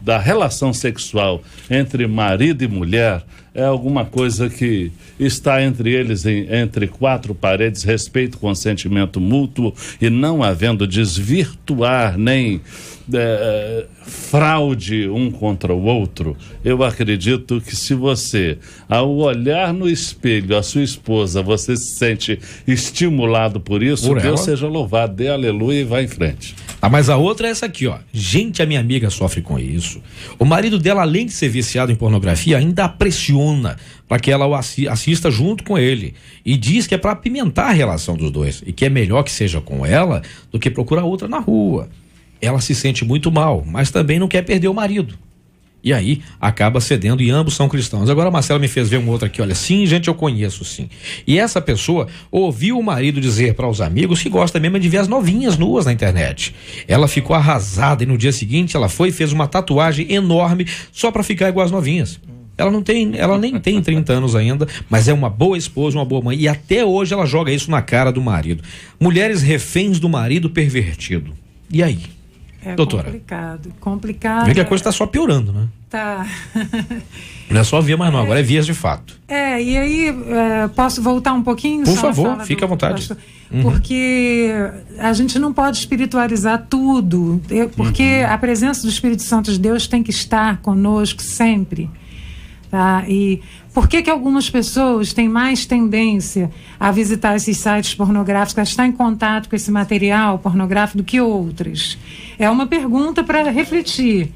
da relação sexual entre marido e mulher é alguma coisa que está entre eles, entre quatro paredes, respeito, consentimento mútuo, e não havendo desvirtuar nem fraude um contra o outro. Eu acredito que se você, ao olhar no espelho a sua esposa, você se sente estimulado por isso, por Deus seja louvado, dê aleluia e vá em frente. Mas a outra é essa aqui, ó. Gente, a minha amiga sofre com isso. O marido dela, além de ser viciado em pornografia, ainda a pressiona para que ela o assista junto com ele. E diz que é para apimentar a relação dos dois. E que é melhor que seja com ela do que procurar outra na rua. Ela se sente muito mal, mas também não quer perder o marido. E aí, acaba cedendo, e ambos são cristãos. Agora a Marcela me fez ver um outro aqui, olha, sim, gente, eu conheço, sim. E essa pessoa ouviu o marido dizer para os amigos que gosta mesmo de ver as novinhas nuas na internet. Ela ficou arrasada e no dia seguinte ela foi e fez uma tatuagem enorme só para ficar igual as novinhas. Ela nem tem 30 anos ainda, mas é uma boa esposa, uma boa mãe, e até hoje ela joga isso na cara do marido. Mulheres reféns do marido pervertido. E aí? Doutora? Complicado. Vê que a coisa está só piorando, né? Tá. Não é só via mais não, agora é vias de fato. E aí, posso voltar um pouquinho? Por favor, fique à vontade. Porque a gente não pode espiritualizar tudo, porque a presença do Espírito Santo de Deus tem que estar conosco sempre. Tá? E por que algumas pessoas têm mais tendência a visitar esses sites pornográficos, a estar em contato com esse material pornográfico do que outras? É uma pergunta para refletir.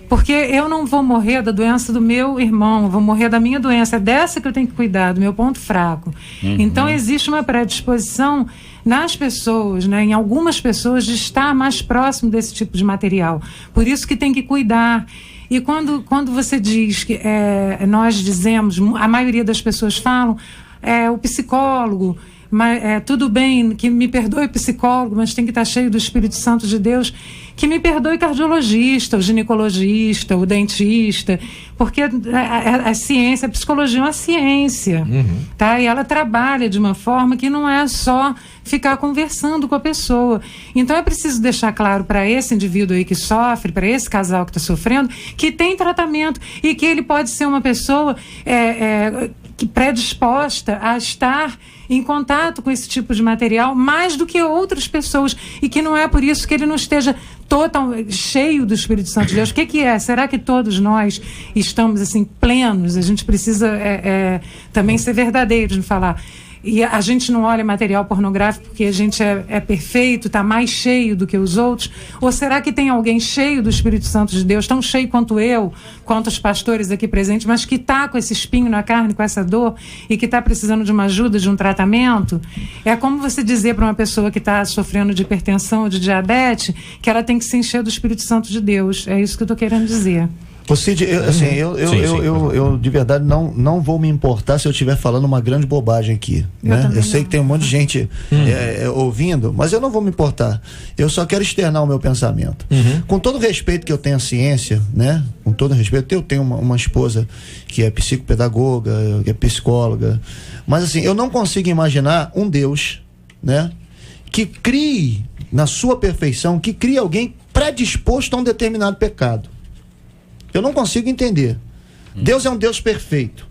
Porque eu não vou morrer da doença do meu irmão, vou morrer da minha doença. É dessa que eu tenho que cuidar, do meu ponto fraco. Então existe uma predisposição nas pessoas, né, em algumas pessoas, de estar mais próximo desse tipo de material. Por isso que tem que cuidar. E quando você diz que nós dizemos, a maioria das pessoas falam, o psicólogo, mas, tudo bem, que me perdoe o psicólogo, mas tem que estar cheio do Espírito Santo de Deus, que me perdoe o cardiologista, o ginecologista, o dentista, porque a ciência, a psicologia é uma ciência, tá? E ela trabalha de uma forma que não é só ficar conversando com a pessoa. Então é preciso deixar claro para esse indivíduo aí que sofre, para esse casal que está sofrendo, que tem tratamento e que ele pode ser uma pessoa que predisposta a estar em contato com esse tipo de material mais do que outras pessoas, e que não é por isso que ele não esteja cheio do Espírito Santo de Deus. O que é? Será que todos nós estamos assim plenos? A gente precisa também ser verdadeiros no falar. E a gente não olha material pornográfico porque a gente é perfeito, está mais cheio do que os outros? Ou será que tem alguém cheio do Espírito Santo de Deus, tão cheio quanto eu, quanto os pastores aqui presentes, mas que está com esse espinho na carne, com essa dor, e que está precisando de uma ajuda, de um tratamento? É como você dizer para uma pessoa que está sofrendo de hipertensão ou de diabetes que ela tem que se encher do Espírito Santo de Deus. É isso que eu estou querendo dizer. Cid, eu de verdade não vou me importar se eu estiver falando uma grande bobagem aqui, né? Eu sei que tem um monte de gente ouvindo, mas eu não vou me importar. Eu só quero externar o meu pensamento. Com todo o respeito que eu tenho à ciência, né? Com todo respeito, eu tenho uma esposa que é psicopedagoga, que é psicóloga, mas assim, eu não consigo imaginar um Deus, né? Que crie, na sua perfeição, que crie alguém predisposto a um determinado pecado. Eu não consigo entender. Deus é um Deus perfeito,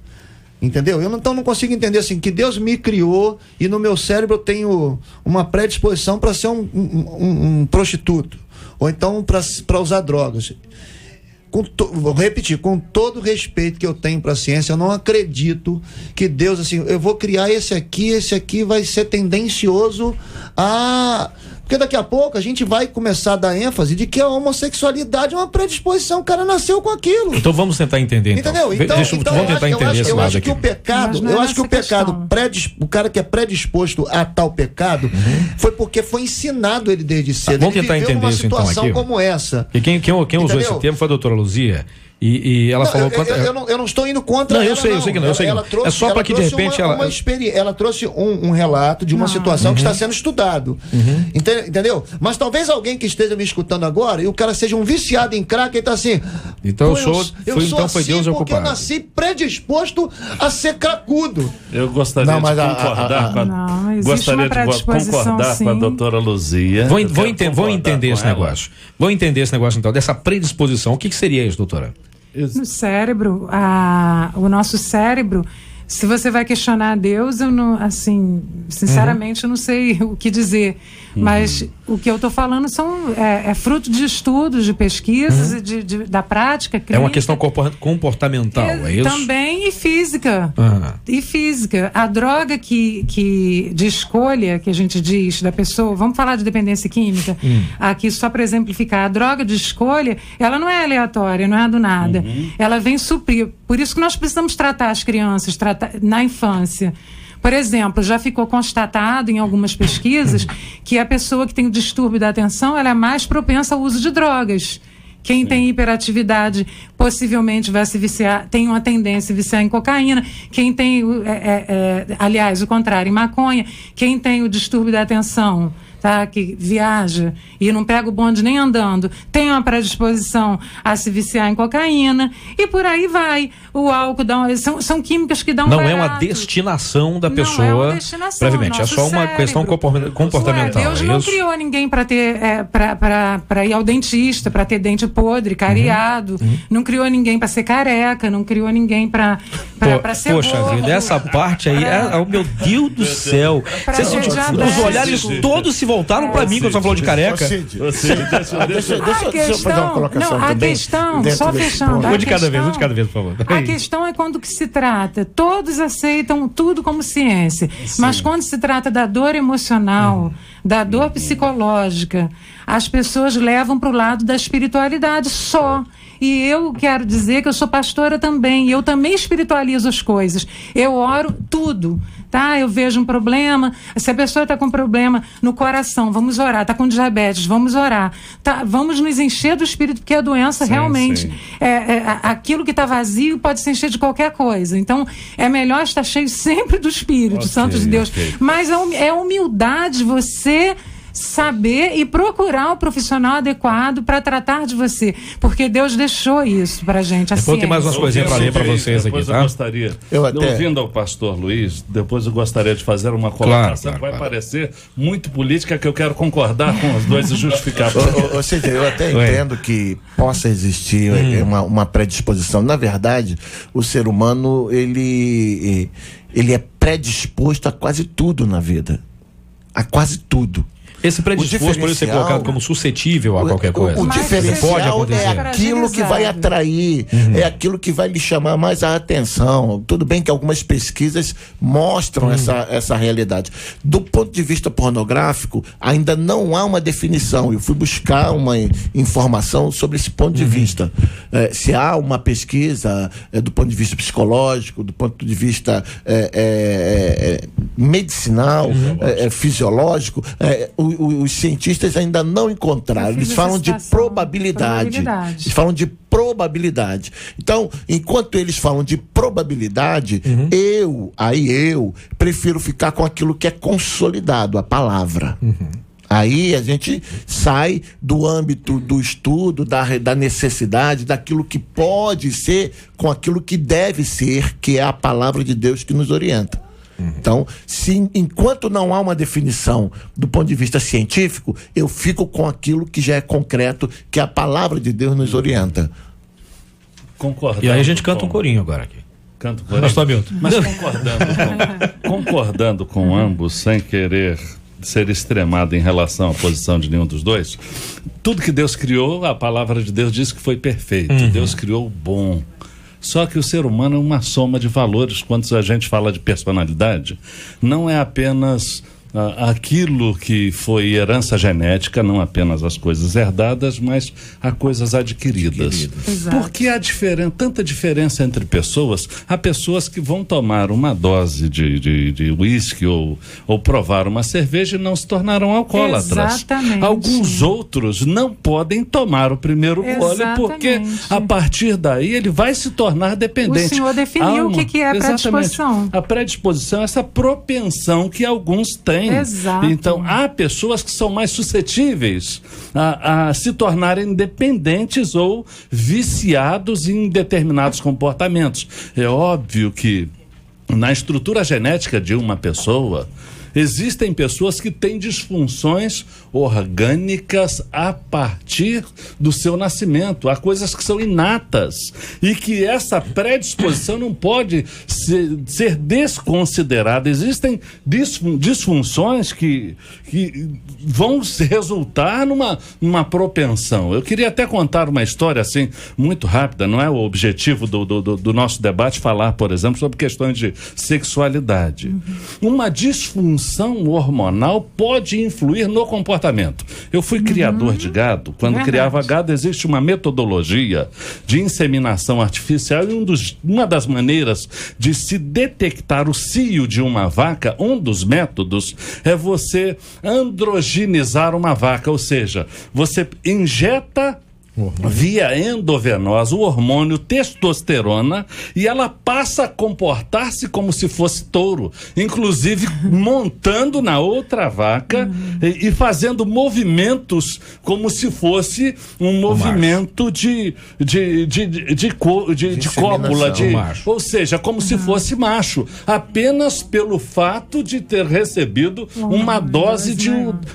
entendeu? Eu não consigo entender assim, que Deus me criou e no meu cérebro eu tenho uma predisposição para ser um prostituto, ou então para usar drogas. vou repetir, com todo o respeito que eu tenho para a ciência, eu não acredito que Deus, assim, eu vou criar esse aqui vai ser tendencioso a... Porque daqui a pouco a gente vai começar a dar ênfase de que a homossexualidade é uma predisposição, o cara nasceu com aquilo. Então vamos tentar entender, entendeu? Vamos tentar entender esse lado aqui. Eu acho que o pecado, o cara que é predisposto a tal pecado, foi porque foi ensinado ele desde cedo. Vamos tentar entender isso então aqui. Uma situação como essa. E quem usou esse termo foi a doutora Luzia. E ela falou... Eu não estou indo contra ela, eu sei que não. É só para que de repente ela trouxe um relato de uma situação que está sendo estudado. Entendeu? Mas talvez alguém que esteja me escutando agora e o cara seja um viciado em crack e está assim... Então foi Deus o culpado. Porque eu nasci predisposto a ser cracudo. Eu gostaria de concordar com a doutora Luzia. Vou entender esse negócio. Vou entender esse negócio então, dessa predisposição. O que seria isso, doutora? No cérebro, o nosso cérebro, se você vai questionar a Deus, eu não, assim, sinceramente, eu não sei o que dizer. Mas o que eu estou falando é fruto de estudos, de pesquisas, da prática clínica. É uma questão comportamental, é isso? Também, e física. E física. A droga de escolha, que a gente diz, da pessoa, vamos falar de dependência química, aqui só para exemplificar, a droga de escolha, ela não é aleatória, não é do nada. Ela vem suprir. Por isso que nós precisamos tratar as crianças, na infância. Por exemplo, já ficou constatado em algumas pesquisas que a pessoa que tem o distúrbio da atenção, ela é mais propensa ao uso de drogas. Quem tem hiperatividade possivelmente vai se viciar, tem uma tendência a viciar em cocaína. Quem tem, aliás, o contrário, em maconha. Quem tem o distúrbio da atenção, tá, que viaja e não pega o bonde nem andando, tem uma predisposição a se viciar em cocaína e por aí vai. O álcool são químicas que dão Não barato. é uma destinação da pessoa. Não é uma destinação, brevemente, é só uma questão comportamental. Deus não criou ninguém para ter para ir ao dentista, para ter dente podre, cariado. Não criou ninguém para ser careca, não criou ninguém para ser Poxa gordo. vida, essa parte aí, meu Deus do céu. Os olhares todos se voltaram para mim quando você falou de careca. Deixa eu fazer uma colocação também. Só fechando. Um de cada vez, por favor. A questão é quando que se trata. Todos aceitam tudo como ciência. Sim. Mas quando se trata da dor emocional, da dor psicológica, as pessoas levam para o lado da espiritualidade só. E eu quero dizer que eu sou pastora também, e eu também espiritualizo as coisas. Eu oro tudo, tá? Eu vejo um problema, se a pessoa está com problema no coração, vamos orar. Está com diabetes, vamos orar. Tá? Vamos nos encher do Espírito, porque a doença realmente, aquilo que está vazio pode se encher de qualquer coisa. Então, é melhor estar cheio sempre do Espírito Santo de Deus. Mas é humildade você saber e procurar o profissional adequado para tratar de você, porque Deus deixou isso pra gente. Depois tem mais umas coisinhas para ler para vocês aqui, tá? Eu gostaria, ouvindo ao pastor Luiz, depois eu gostaria de fazer uma colocação que vai parecer muito política, que eu quero concordar com os dois e justificar. Ou seja, eu até entendo que possa existir uma predisposição. Na verdade, o ser humano, ele é predisposto a quase tudo na vida. A quase tudo. Esse predisposto pode ser colocado como suscetível a qualquer coisa. O diferencial é aquilo que vai atrair, é aquilo que vai lhe chamar mais a atenção. Tudo bem que algumas pesquisas mostram essa realidade. Do ponto de vista pornográfico, ainda não há uma definição. Eu fui buscar uma informação sobre esse ponto de vista. Se há uma pesquisa do ponto de vista psicológico, do ponto de vista medicinal, fisiológico, os cientistas ainda não encontraram. Eles falam de probabilidade. Eles falam de probabilidade. Então, enquanto eles falam de probabilidade, eu prefiro ficar com aquilo que é consolidado, a palavra. Aí a gente sai do âmbito do estudo, da necessidade, daquilo que pode ser com aquilo que deve ser, que é a palavra de Deus que nos orienta. Então, enquanto não há uma definição do ponto de vista científico, eu fico com aquilo que já é concreto, que a palavra de Deus nos orienta. E aí a gente canta um corinho agora aqui. Canta um corinho. Pastor Milton. Mas concordando com ambos, sem querer ser extremado em relação à posição de nenhum dos dois. Tudo que Deus criou, a palavra de Deus diz que foi perfeito. Deus criou o bom. Só que o ser humano é uma soma de valores. Quando a gente fala de personalidade, não é apenas aquilo que foi herança genética, não apenas as coisas herdadas, mas as coisas adquiridas. Porque há tanta diferença entre pessoas. Há pessoas que vão tomar uma dose de uísque ou provar uma cerveja e não se tornarão alcoólatras. Exatamente. Alguns outros não podem tomar o primeiro gole, porque a partir daí ele vai se tornar dependente. O senhor definiu o que é a predisposição. A predisposição é essa propensão que alguns têm. Exato. Então, há pessoas que são mais suscetíveis a se tornarem dependentes ou viciados em determinados comportamentos. É óbvio que na estrutura genética de uma pessoa, existem pessoas que têm disfunções orgânicas a partir do seu nascimento. Há coisas que são inatas e que essa predisposição não pode ser desconsiderada. Existem disfunções que vão resultar numa propensão. Eu queria até contar uma história assim, muito rápida. Não é o objetivo do nosso debate falar, por exemplo, sobre questões de sexualidade. Uma disfunção hormonal pode influir no comportamento. Eu fui criador de gado. Quando criava gado, existe uma metodologia de inseminação artificial e uma das maneiras de se detectar o cio de uma vaca, um dos métodos é você androgenizar uma vaca, ou seja, você injeta via endovenosa o hormônio testosterona e ela passa a comportar-se como se fosse touro, inclusive montando na outra vaca e fazendo movimentos como se fosse um movimento de cópula, ou seja, como se fosse macho, apenas pelo fato de ter recebido uma dose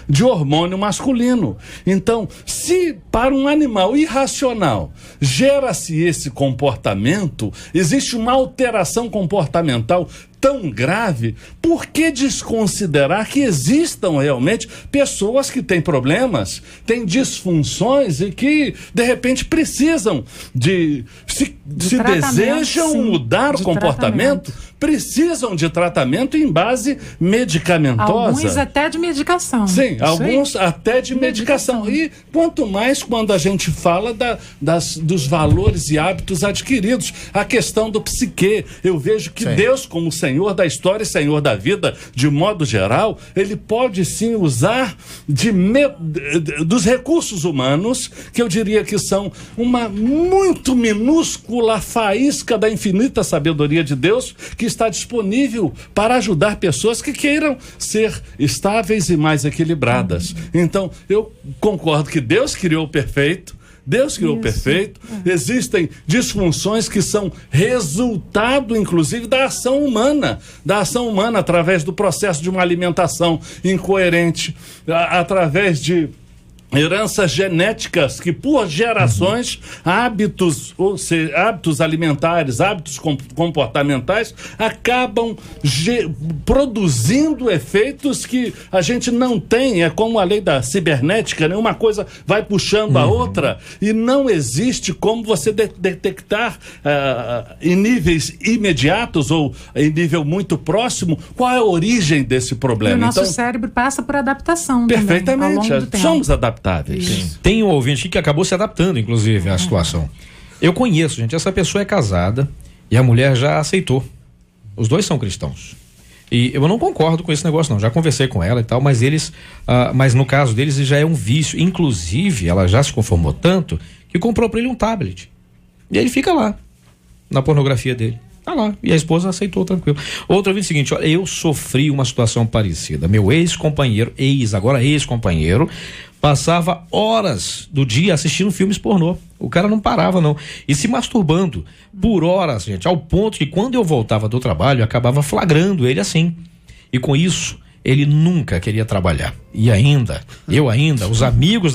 de hormônio masculino. Então, se para um animal irracional gera-se esse comportamento, existe uma alteração comportamental tão grave, por que desconsiderar que existam realmente pessoas que têm problemas, têm disfunções e que de repente precisam se desejam mudar o comportamento, precisam de tratamento em base medicamentosa. Alguns até de medicação. Sim, alguns até de medicação. E quanto mais quando a gente fala dos valores e hábitos adquiridos, a questão do psique. Eu vejo que Deus, como Senhor da história e Senhor da vida, de modo geral, ele pode sim usar dos recursos humanos, que eu diria que são uma muito minúscula faísca da infinita sabedoria de Deus, que está disponível para ajudar pessoas que queiram ser estáveis e mais equilibradas. Então, eu concordo que Deus criou o perfeito. Existem disfunções que são resultado, inclusive, da ação humana através do processo de uma alimentação incoerente, através de heranças genéticas que por gerações, hábitos alimentares, hábitos comportamentais acabam produzindo efeitos que a gente não tem. É como a lei da cibernética, né? Uma coisa vai puxando a outra e não existe como você detectar em níveis imediatos ou em nível muito próximo qual é a origem desse problema. E o nosso cérebro passa por adaptação perfeitamente, também, ao longo do tempo. Somos adaptáveis. Tem um ouvinte que acabou se adaptando, inclusive, à situação. Eu conheço, gente, essa pessoa é casada e a mulher já aceitou. Os dois são cristãos. E eu não concordo com esse negócio, não. Já conversei com ela e tal, mas mas no caso deles já é um vício. Inclusive, ela já se conformou tanto que comprou para ele um tablet. E ele fica lá, na pornografia dele. Tá lá. E a esposa aceitou tranquilo. Outro ouvinte seguinte, olha, eu sofri uma situação parecida. Meu ex-companheiro, agora ex-companheiro, passava horas do dia assistindo filmes pornô. O cara não parava, não. E se masturbando por horas, gente, ao ponto que quando eu voltava do trabalho, eu acabava flagrando ele assim. E com isso, ele nunca queria trabalhar. E os amigos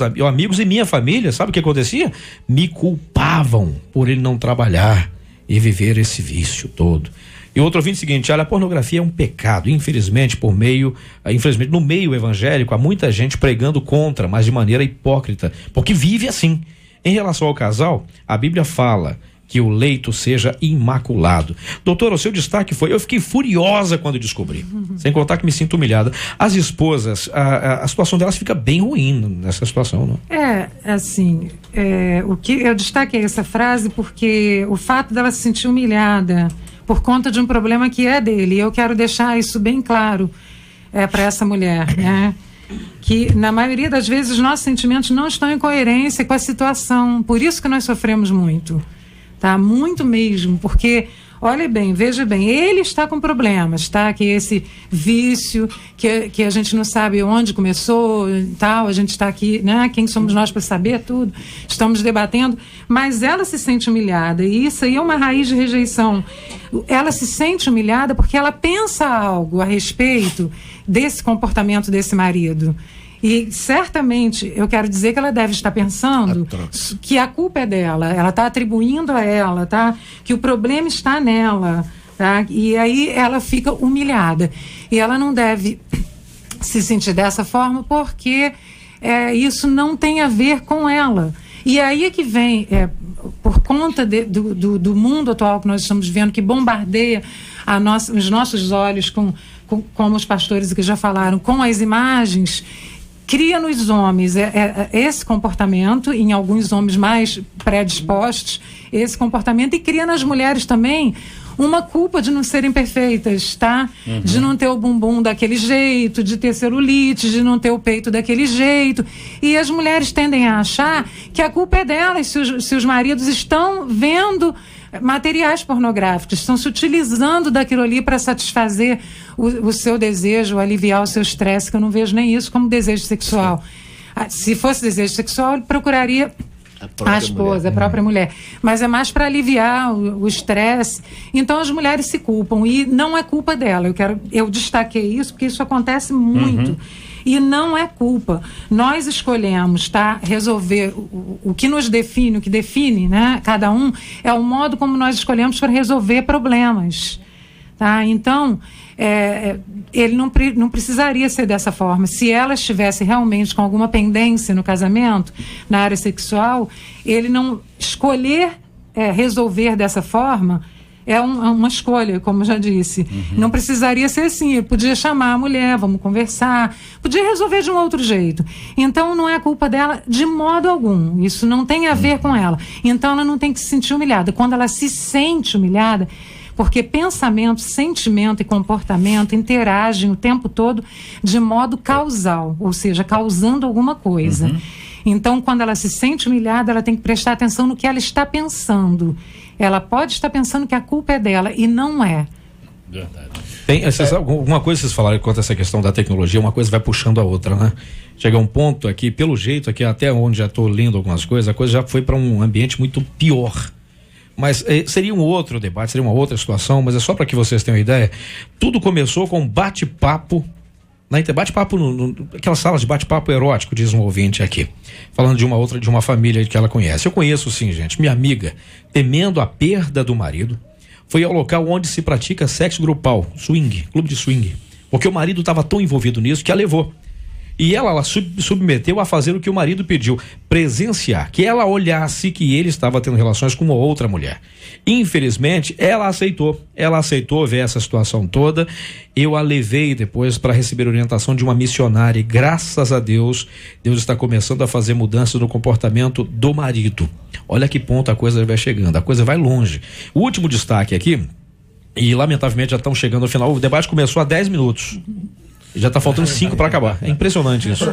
e minha família, sabe o que acontecia? Me culpavam por ele não trabalhar e viver esse vício todo. E outro ouvinte seguinte, olha, a pornografia é um pecado, infelizmente no meio evangélico há muita gente pregando contra, mas de maneira hipócrita, porque vive assim. Em relação ao casal, a Bíblia fala que o leito seja imaculado. Doutor, o seu destaque foi, eu fiquei furiosa quando descobri, sem contar que me sinto humilhada. As esposas, a situação delas fica bem ruim nessa situação, não? O que eu destaquei essa frase porque o fato dela se sentir humilhada por conta de um problema que é dele, eu quero deixar isso bem claro para essa mulher, né? Que na maioria das vezes os nossos sentimentos não estão em coerência com a situação, por isso que nós sofremos muito. Tá? Muito mesmo, porque, olha bem, veja bem, ele está com problemas, tá? Que esse vício, que a gente não sabe onde começou e tal, a gente está aqui, né? Quem somos nós para saber tudo? Estamos debatendo, mas ela se sente humilhada, e isso aí é uma raiz de rejeição. Ela se sente humilhada porque ela pensa algo a respeito desse comportamento desse marido. E certamente, eu quero dizer que ela deve estar pensando que a culpa é dela, ela está atribuindo a ela, tá? Que o problema está nela, tá? E aí ela fica humilhada. E ela não deve se sentir dessa forma porque isso não tem a ver com ela. E aí é que vem, por conta do mundo atual que nós estamos vivendo, que bombardeia os nossos olhos, como os pastores que já falaram, com as imagens, cria nos homens esse comportamento, em alguns homens mais predispostos, esse comportamento, e cria nas mulheres também uma culpa de não serem perfeitas, tá? Uhum. De não ter o bumbum daquele jeito, de ter celulite, de não ter o peito daquele jeito. E as mulheres tendem a achar que a culpa é delas se os maridos estão vendo materiais pornográficos, estão se utilizando daquilo ali para satisfazer o seu desejo, aliviar o seu estresse, que eu não vejo nem isso como desejo sexual. Se fosse desejo sexual, ele procuraria a esposa, a própria mulher. Mas é mais para aliviar o estresse. Então as mulheres se culpam e não é culpa dela. Eu destaquei isso porque isso acontece muito. Uhum. E não é culpa. Nós escolhemos, tá, resolver o que nos define, o que define, né, cada um, é o modo como nós escolhemos para resolver problemas. Tá? Então, ele não precisaria ser dessa forma. Se ela estivesse realmente com alguma pendência no casamento, na área sexual, ele não escolher resolver dessa forma. É uma escolha, como eu já disse. Uhum. Não precisaria ser assim. Ele podia chamar a mulher, vamos conversar. Podia resolver de um outro jeito. Então, não é culpa dela de modo algum. Isso não tem a ver com ela. Então, ela não tem que se sentir humilhada. Quando ela se sente humilhada, porque pensamento, sentimento e comportamento interagem o tempo todo de modo causal, ou seja, causando alguma coisa. Uhum. Então, quando ela se sente humilhada, ela tem que prestar atenção no que ela está pensando. Ela pode estar pensando que a culpa é dela e não é. Verdade. Alguma coisa vocês falaram quanto a essa questão da tecnologia, uma coisa vai puxando a outra, né? Chega um ponto aqui, pelo jeito aqui, até onde já estou lendo algumas coisas, a coisa já foi para um ambiente muito pior. Mas seria um outro debate, seria uma outra situação, mas é só para que vocês tenham uma ideia. Tudo começou com um bate-papo, bate-papo aquela sala de bate-papo erótico, diz um ouvinte aqui, falando de uma família que ela conhece. Eu conheço sim, gente. Minha amiga, temendo a perda do marido, foi ao local onde se pratica sexo grupal, swing, clube de swing, porque o marido estava tão envolvido nisso que a levou. E ela submeteu a fazer o que o marido pediu, presenciar, que ela olhasse que ele estava tendo relações com uma outra mulher. Infelizmente, ela aceitou ver essa situação toda. Eu a levei depois para receber orientação de uma missionária e graças a Deus, Deus está começando a fazer mudanças no comportamento do marido. Olha que ponto a coisa vai chegando, a coisa vai longe. O último destaque aqui, e lamentavelmente já estamos chegando ao final, o debate começou há 10 minutos. Já está faltando 5 para acabar. É impressionante isso.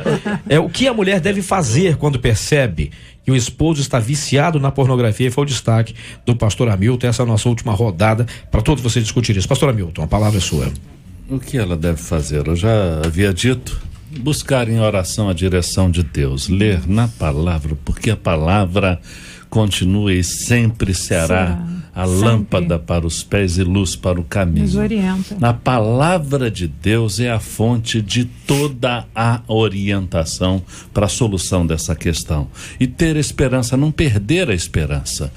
O que a mulher deve fazer quando percebe que o esposo está viciado na pornografia? Foi o destaque do pastor Hamilton. Essa é a nossa última rodada para todos vocês discutirem isso. Pastor Hamilton, a palavra é sua. O que ela deve fazer? Eu já havia dito, buscar em oração a direção de Deus, ler na palavra, porque a palavra continua e sempre será a lâmpada para os pés e luz para o caminho. Nos orienta. A palavra de Deus é a fonte de toda a orientação para a solução dessa questão. E ter esperança, não perder a esperança.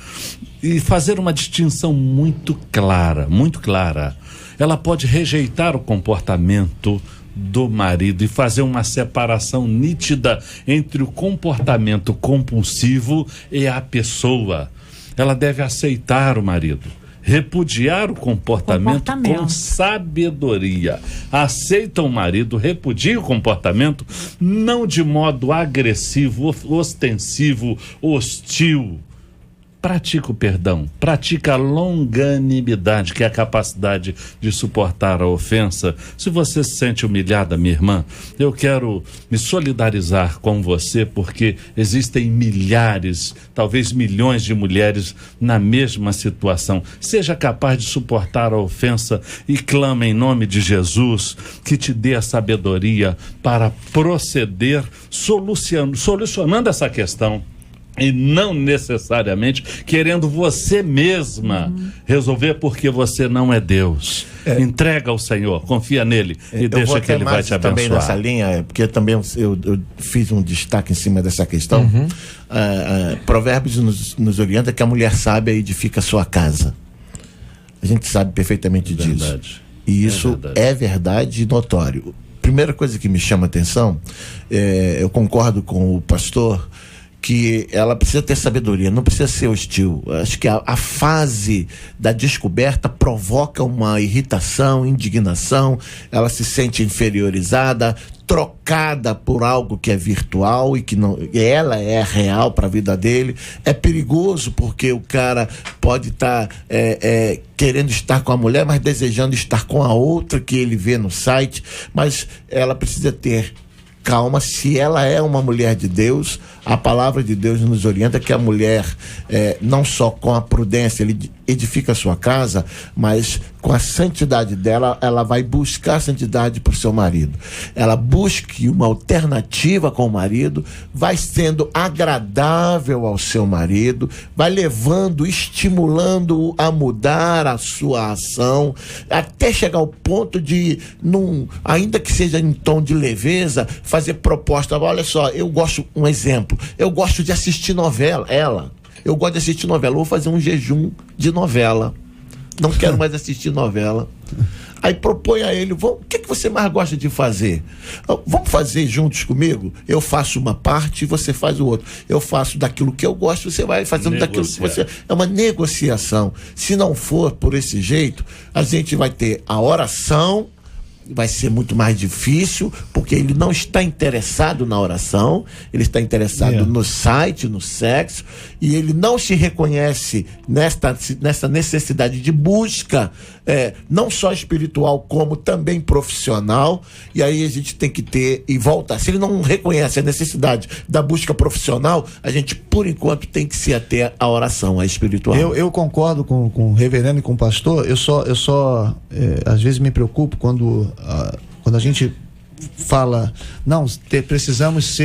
E fazer uma distinção muito clara, muito clara. Ela pode rejeitar o comportamento do marido e fazer uma separação nítida entre o comportamento compulsivo e a pessoa. Ela deve aceitar o marido, repudiar o comportamento com sabedoria. Aceita o marido, repudia o comportamento, não de modo agressivo, ostensivo, hostil. Pratica o perdão, pratica a longanimidade, que é a capacidade de suportar a ofensa. Se você se sente humilhada, minha irmã, eu quero me solidarizar com você, porque existem milhares, talvez milhões de mulheres na mesma situação. Seja capaz de suportar a ofensa e clama em nome de Jesus que te dê a sabedoria para proceder solucionando essa questão. E não necessariamente querendo você mesma resolver, porque você não é Deus. Entrega ao Senhor, confia nele e deixa que ele vai te abençoar. Também nessa linha, porque também eu fiz um destaque em cima dessa questão. Provérbios nos orienta que a mulher sábia edifica a sua casa. A gente sabe perfeitamente disso. E isso é verdade e notório. Primeira coisa que me chama a atenção, eu concordo com o pastor, que ela precisa ter sabedoria, não precisa ser hostil. Acho que a fase da descoberta provoca uma irritação, indignação, ela se sente inferiorizada, trocada por algo que é virtual e que não, ela é real para a vida dele. É perigoso porque o cara pode estar querendo estar com a mulher, mas desejando estar com a outra que ele vê no site. Mas ela precisa ter calma. Se ela é uma mulher de Deus, a palavra de Deus nos orienta que a mulher, não só com a prudência, ele edifica a sua casa, mas com a santidade dela, ela vai buscar a santidade para o seu marido. Ela busque uma alternativa com o marido, vai sendo agradável ao seu marido, vai levando, estimulando-o a mudar a sua ação, até chegar ao ponto de, ainda que seja em tom de leveza, fazer proposta. Olha só, eu gosto de assistir novela. Eu gosto de assistir novela. Eu vou fazer um jejum de novela. Não quero mais assistir novela. Aí propõe a ele, o que você mais gosta de fazer? Vamos fazer juntos comigo? Eu faço uma parte e você faz o outro. Eu faço daquilo que eu gosto, você vai fazendo daquilo que você... É uma negociação. Se não for por esse jeito, a gente vai ter a oração, vai ser muito mais difícil, porque ele não está interessado na oração, ele está interessado no site, no sexo, e ele não se reconhece nessa necessidade de busca, não só espiritual, como também profissional. E aí a gente tem que ter e voltar. Se ele não reconhece a necessidade da busca profissional, a gente, por enquanto, tem que se ater à oração, à espiritual. Eu concordo com o reverendo e com o pastor. Eu só às vezes me preocupo quando a gente fala, precisamos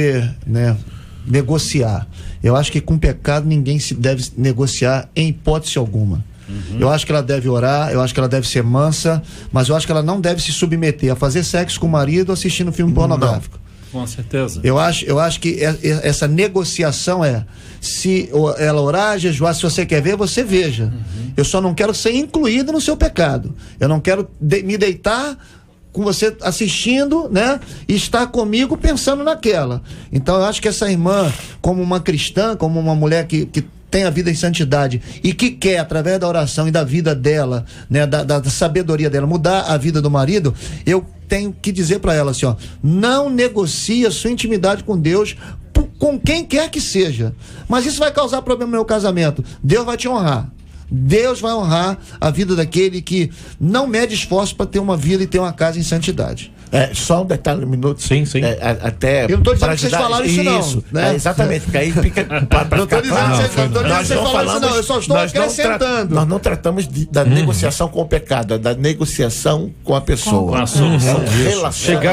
negociar. Eu acho que com pecado ninguém se deve negociar em hipótese alguma. Eu acho que ela deve orar, eu acho que ela deve ser mansa, mas eu acho que ela não deve se submeter a fazer sexo com o marido assistindo filme pornográfico. Com certeza. Eu acho que essa negociação se ela orar, jejuar, se você quer ver, você veja. Eu só não quero ser incluído no seu pecado. Eu não quero me deitar com você assistindo, e estar comigo pensando naquela. Então eu acho que essa irmã, como uma cristã, como uma mulher que tem a vida em santidade e que quer, através da oração e da vida dela, da sabedoria dela, mudar a vida do marido, eu tenho que dizer para ela assim, não negocie a sua intimidade com Deus com quem quer que seja. Mas isso vai causar problema no meu casamento. Deus vai te honrar. Deus vai honrar a vida daquele que não mede esforço para ter uma vida e ter uma casa em santidade. Só um detalhe, um minuto. Sim. Até. Eu não estou dizendo que vocês falaram isso, não. Né? Exatamente, porque aí fica. Não estou dizendo que vocês falaram isso, não. Eu só estou acrescentando. Nós não tratamos da negociação com o pecado, da negociação com a pessoa. Com a solução.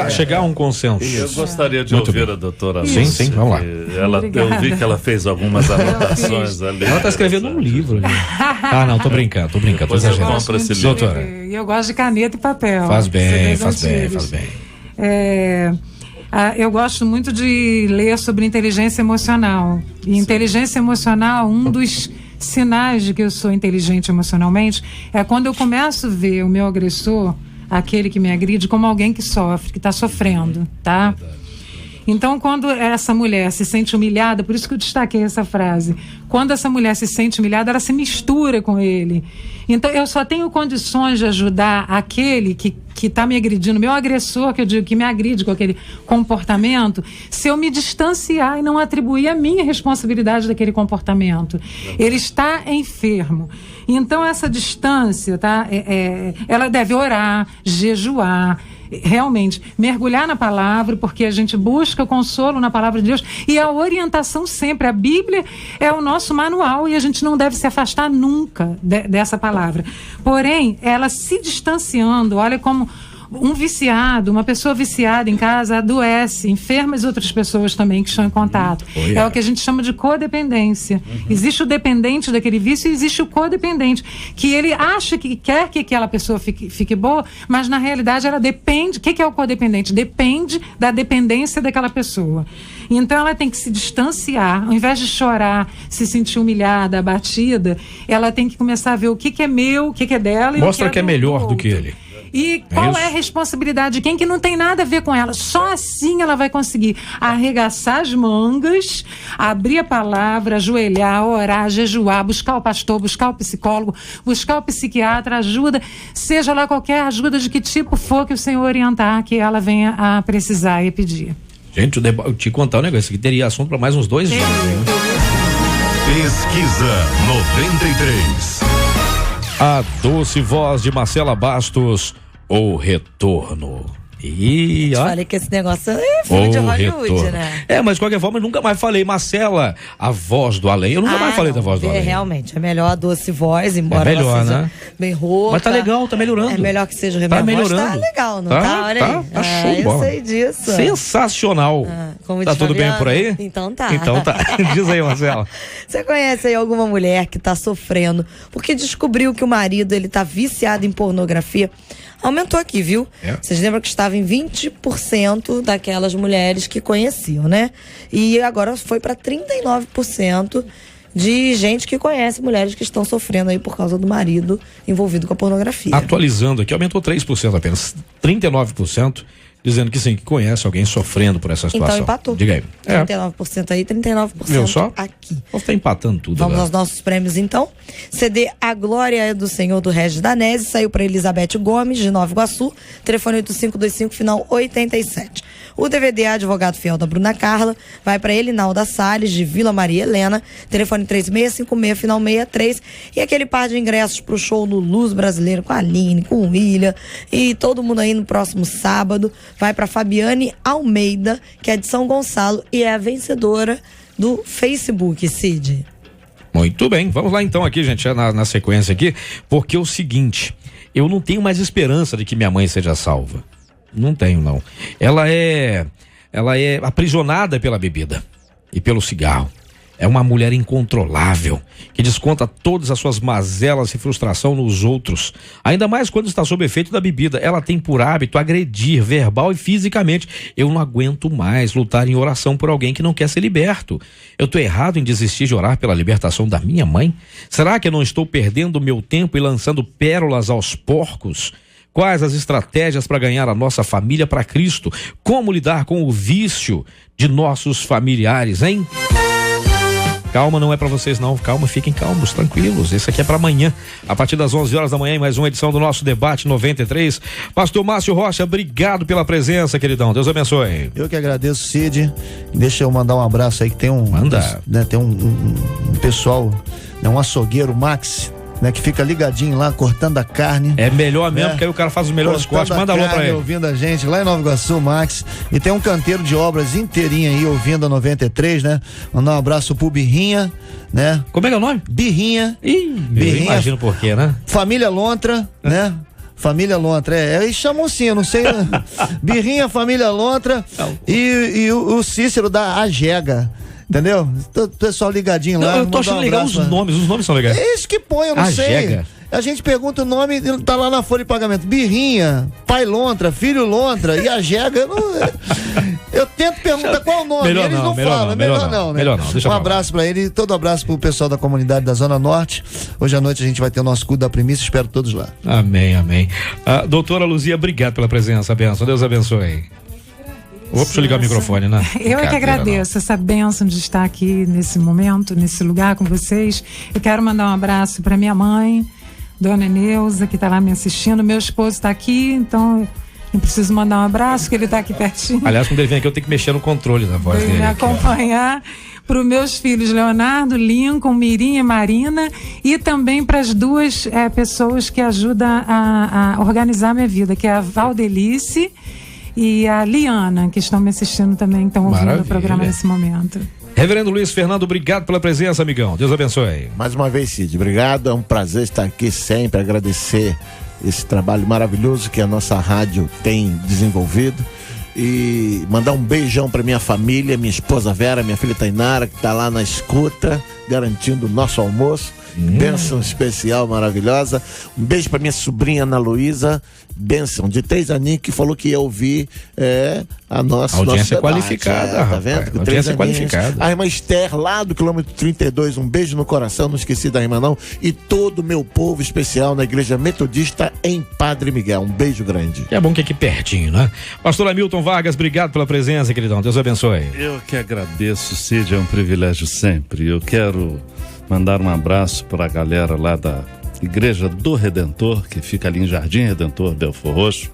Chegar a um consenso. Eu gostaria de ouvir a doutora Lúcia. Sim, vamos lá. Eu vi que ela fez algumas anotações ali. Ela está escrevendo um livro ali. Não, tô brincando, tô exagerando. Doutora. Eu gosto de caneta e papel. Faz bem. Eu gosto muito de ler sobre inteligência emocional. E inteligência emocional, um dos sinais de que eu sou inteligente emocionalmente é quando eu começo a ver o meu agressor, aquele que me agride, como alguém que sofre, que está sofrendo, tá? Então, quando essa mulher se sente humilhada, por isso que eu destaquei essa frase, quando essa mulher se sente humilhada, ela se mistura com ele. Então, eu só tenho condições de ajudar aquele que está me agredindo, meu agressor, que eu digo, que me agride com aquele comportamento, se eu me distanciar e não atribuir a minha responsabilidade daquele comportamento. Ele está enfermo. Então, essa distância, tá? Ela deve orar, jejuar, realmente mergulhar na palavra, porque a gente busca consolo na palavra de Deus e a orientação sempre. A Bíblia é o nosso manual e a gente não deve se afastar nunca dessa palavra. Porém, ela se distanciando, olha como um viciado, uma pessoa viciada em casa adoece, enferma as outras pessoas também que estão em contato. É o que a gente chama de codependência. Existe o dependente daquele vício e existe o codependente, que ele acha que quer que aquela pessoa fique boa, mas na realidade ela depende. O que é o codependente? Depende da dependência daquela pessoa. Então ela tem que se distanciar, ao invés de chorar, se sentir humilhada, abatida, ela tem que começar a ver o que é meu, o que é dela e mostra o que é melhor do que ele. E qual é a responsabilidade de quem? Que não tem nada a ver com ela. Só assim ela vai conseguir arregaçar as mangas, abrir a palavra, ajoelhar, orar, jejuar, buscar o pastor, buscar o psicólogo, buscar o psiquiatra, ajuda, seja lá qualquer ajuda de que tipo for que o Senhor orientar, que ela venha a precisar e pedir. Gente, eu te contar um negócio, que teria assunto para mais uns 2 dias. Pesquisa 93. A doce voz de Marcela Bastos, O Retorno. E ó, falei que esse negócio é filme de Hollywood, retorno, né? Mas de qualquer forma eu nunca mais falei, Marcela, a voz do além. Eu nunca mais falei da voz do além. Realmente, é melhor a doce voz, embora melhor, ela seja né? bem rouca. Mas tá legal, tá melhorando. É melhor que seja tá melhorando. Tá legal, não tá? Olha aí. Tá show de bola. Eu sei disso. Sensacional. Tá tudo bem por aí? Então tá. Diz aí, Marcela. Você conhece aí alguma mulher que tá sofrendo porque descobriu que o marido, ele tá viciado em pornografia? Aumentou aqui, viu? Vocês lembram que estava em 20% daquelas mulheres que conheciam, né? E agora foi para 39% de gente que conhece mulheres que estão sofrendo aí por causa do marido envolvido com a pornografia. Atualizando aqui, aumentou 3% apenas. 39% dizendo que sim, que conhece alguém sofrendo por essa situação. Então empatou. Diga aí. 39% aí, 39% viu só? aqui. Você tá empatando tudo. Vamos aos nossos prêmios então. CD A Glória é do Senhor, do Regis Danese, saiu para Elizabeth Gomes, de Nova Iguaçu, telefone 8525, final 87. O DVD Advogado Fiel, da Bruna Carla, vai para Elinalda Salles, de Vila Maria Helena, telefone 3656, final 63. E aquele par de ingressos pro show no Luz Brasileiro com a Aline, com o William e todo mundo aí no próximo sábado, vai para Fabiane Almeida, que é de São Gonçalo e é a vencedora do Facebook, Cid. Muito bem, vamos lá então aqui, gente, na sequência aqui, porque é o seguinte, eu não tenho mais esperança de que minha mãe seja salva. Não tenho, não. Ela é aprisionada pela bebida e pelo cigarro. É uma mulher incontrolável, que desconta todas as suas mazelas e frustração nos outros. Ainda mais quando está sob efeito da bebida. Ela tem por hábito agredir verbal e fisicamente. Eu não aguento mais lutar em oração por alguém que não quer ser liberto. Eu estou errado em desistir de orar pela libertação da minha mãe? Será que eu não estou perdendo meu tempo e lançando pérolas aos porcos? Quais as estratégias para ganhar a nossa família para Cristo? Como lidar com o vício de nossos familiares, hein? Calma, não é para vocês não, calma, fiquem calmos, tranquilos, esse aqui é para amanhã, a partir das 11 horas da manhã, em mais uma edição do nosso Debate 93. Pastor Márcio Rocha, obrigado pela presença, queridão, Deus abençoe. Eu que agradeço, Cid. Deixa eu mandar um abraço aí, que tem um... Manda. Né, tem um pessoal, né, um açougueiro, Max, né, que fica ligadinho lá, cortando a carne. É melhor mesmo, porque aí o cara faz os melhores cortes. Manda alô pra ele. Ouvindo a gente lá em Nova Iguaçu, Max. E tem um canteiro de obras inteirinho aí, ouvindo a 93, né? Mandar um abraço pro Birrinha, né? Como é que é o nome? Birrinha. Birrinha. Imagino por quê, né? Família Lontra, né? Família Lontra, eles chamam assim, eu não sei. Birrinha, Família Lontra e o Cícero da Agega. Entendeu? Todo pessoal ligadinho lá. Eu tô achando legal os nomes são legais. É isso que põe, eu não sei. A gente pergunta o nome, tá lá na folha de pagamento. Birrinha, pai Lontra, filho Lontra e Agega. Eu tento perguntar qual é o nome, eles não falam. Melhor não. Um abraço pra ele, todo abraço pro pessoal da comunidade da Zona Norte. Hoje à noite a gente vai ter o nosso culto da primícia, espero todos lá. Amém. Doutora Luzia, obrigado pela presença, benção. Deus abençoe. Deixa eu ligar o microfone, né? Eu é que agradeço essa bênção de estar aqui nesse momento, nesse lugar com vocês. Eu quero mandar um abraço para minha mãe, Dona Neuza, que está lá me assistindo. Meu esposo está aqui, então eu preciso mandar um abraço, que ele está aqui pertinho. Aliás, quando ele vem aqui, eu tenho que mexer no controle da voz dele. Me acompanhar. Para os meus filhos Leonardo, Lincoln, Mirim e Marina, e também para as duas pessoas que ajudam a organizar minha vida, que é a Valdelice e a Liana, que estão me assistindo também, estão ouvindo o programa nesse momento. Reverendo Luiz Fernando, obrigado pela presença, amigão. Deus abençoe. Mais uma vez, Cid, obrigado. É um prazer estar aqui sempre, agradecer esse trabalho maravilhoso que a nossa rádio tem desenvolvido. E mandar um beijão para minha família, minha esposa Vera, minha filha Tainara, que está lá na escuta, garantindo o nosso almoço. Bênção especial, maravilhosa. Um beijo para minha sobrinha Ana Luísa, bênção de 3 aninhos, que falou que ia ouvir a nossa audiência qualificada, tá vendo? Audiência qualificada. A irmã Esther, lá do quilômetro 32, um beijo no coração, não esqueci da irmã não. E todo o meu povo especial na Igreja Metodista em Padre Miguel. Um beijo grande. É bom que é aqui pertinho, né? Pastor Hamilton Vargas, obrigado pela presença, queridão. Deus abençoe. Eu que agradeço, Cid, é um privilégio sempre. Eu quero mandar um abraço para a galera lá da Igreja do Redentor, que fica ali em Jardim Redentor, Belfor Roxo,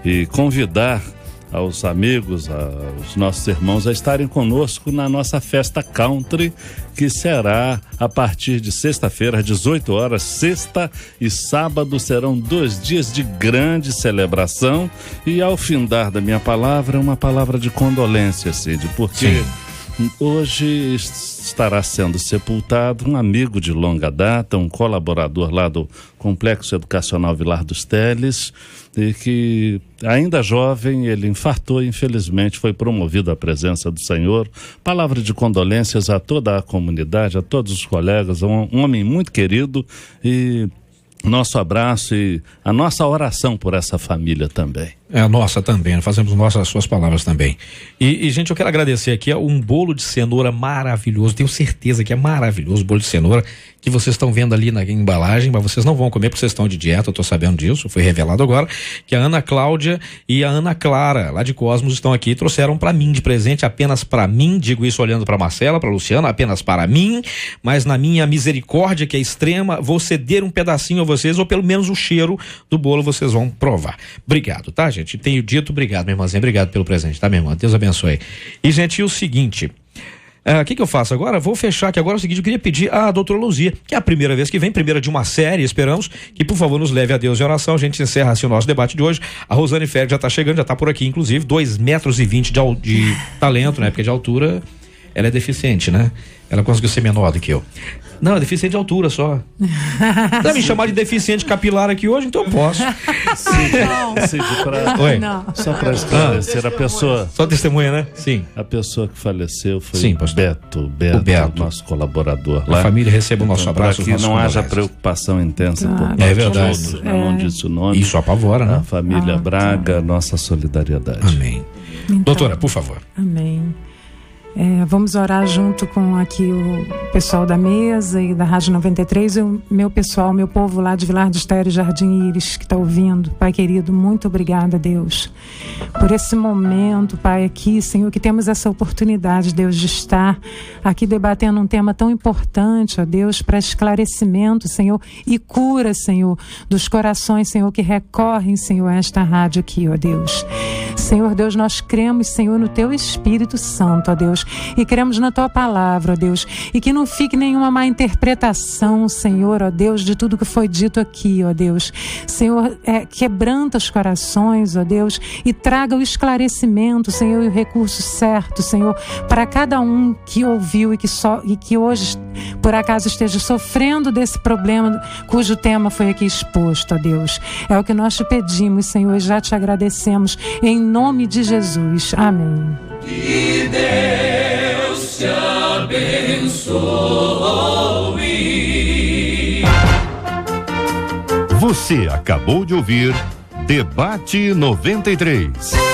e convidar aos amigos, aos nossos irmãos a estarem conosco na nossa festa country, que será a partir de sexta-feira, às 18 horas. Sexta e sábado serão 2 dias de grande celebração, e ao findar da minha palavra, uma palavra de condolência, Cid, porque hoje estará sendo sepultado um amigo de longa data, um colaborador lá do Complexo Educacional Vilar dos Teles, e que ainda jovem ele infartou, infelizmente foi promovido à presença do Senhor. Palavra de condolências a toda a comunidade, a todos os colegas, um homem muito querido, e nosso abraço e a nossa oração por essa família também. É a nossa também, fazemos nossas suas palavras também. E, gente, eu quero agradecer aqui um bolo de cenoura maravilhoso, tenho certeza que é maravilhoso o bolo de cenoura que vocês estão vendo ali na embalagem, mas vocês não vão comer porque vocês estão de dieta, eu tô sabendo disso, foi revelado agora, que a Ana Cláudia e a Ana Clara, lá de Cosmos, estão aqui e trouxeram para mim de presente, apenas para mim, digo isso olhando para Marcela, para Luciana, apenas para mim, mas na minha misericórdia, que é extrema, vou ceder um pedacinho a vocês, ou pelo menos o cheiro do bolo vocês vão provar. Obrigado, tá, gente? Tenho dito, obrigado, minha irmãzinha, obrigado pelo presente, tá, minha irmã? Deus abençoe. E, gente, e o seguinte, o que eu faço agora? Vou fechar aqui agora. O seguinte, eu queria pedir à doutora Luzia, que é a primeira vez que vem, primeira de uma série, esperamos, que por favor nos leve a Deus em oração. A gente encerra assim o nosso debate de hoje. A Rosane Ferreira já tá chegando, já tá por aqui, inclusive, 2,20 metros de talento, né? Porque de altura ela é deficiente, né? Ela conseguiu ser menor do que eu. Não, é deficiente de altura só. Vai me chamar de deficiente capilar aqui hoje, então eu posso. Só para esclarecer, a pessoa... Só testemunha, né? Sim. A pessoa que faleceu foi o Beto, nosso colaborador lá. A família recebe o nosso abraço. Para que não haja preocupação intensa por parte é verdade. de todos, não disse o nome. Isso apavora, né? A família Braga, nossa solidariedade. Amém. Então, doutora, por favor. Amém. Vamos orar junto com aqui o pessoal da mesa e da Rádio 93 e o meu pessoal, meu povo lá de Vilar dos Teles, Jardim Íris, que está ouvindo. Pai querido, muito obrigada, Deus, por esse momento, Pai, aqui, Senhor, que temos essa oportunidade, Deus, de estar aqui debatendo um tema tão importante, ó Deus, para esclarecimento, Senhor, e cura, Senhor, dos corações, Senhor, que recorrem, Senhor, a esta rádio aqui, ó Deus. Senhor Deus, nós cremos, Senhor, no Teu Espírito Santo, ó Deus, e cremos na Tua palavra, ó Deus, e que não fique nenhuma má interpretação, Senhor, ó Deus, de tudo que foi dito aqui, ó Deus. Senhor, quebranta os corações, ó Deus, e traga o esclarecimento, Senhor, e o recurso certo, Senhor, para cada um que ouviu e que hoje, por acaso, esteja sofrendo desse problema cujo tema foi aqui exposto, ó Deus. É o que nós te pedimos, Senhor, e já te agradecemos, em nome de Jesus. Amém. Que Deus te abençoe. Você acabou de ouvir Debate 93.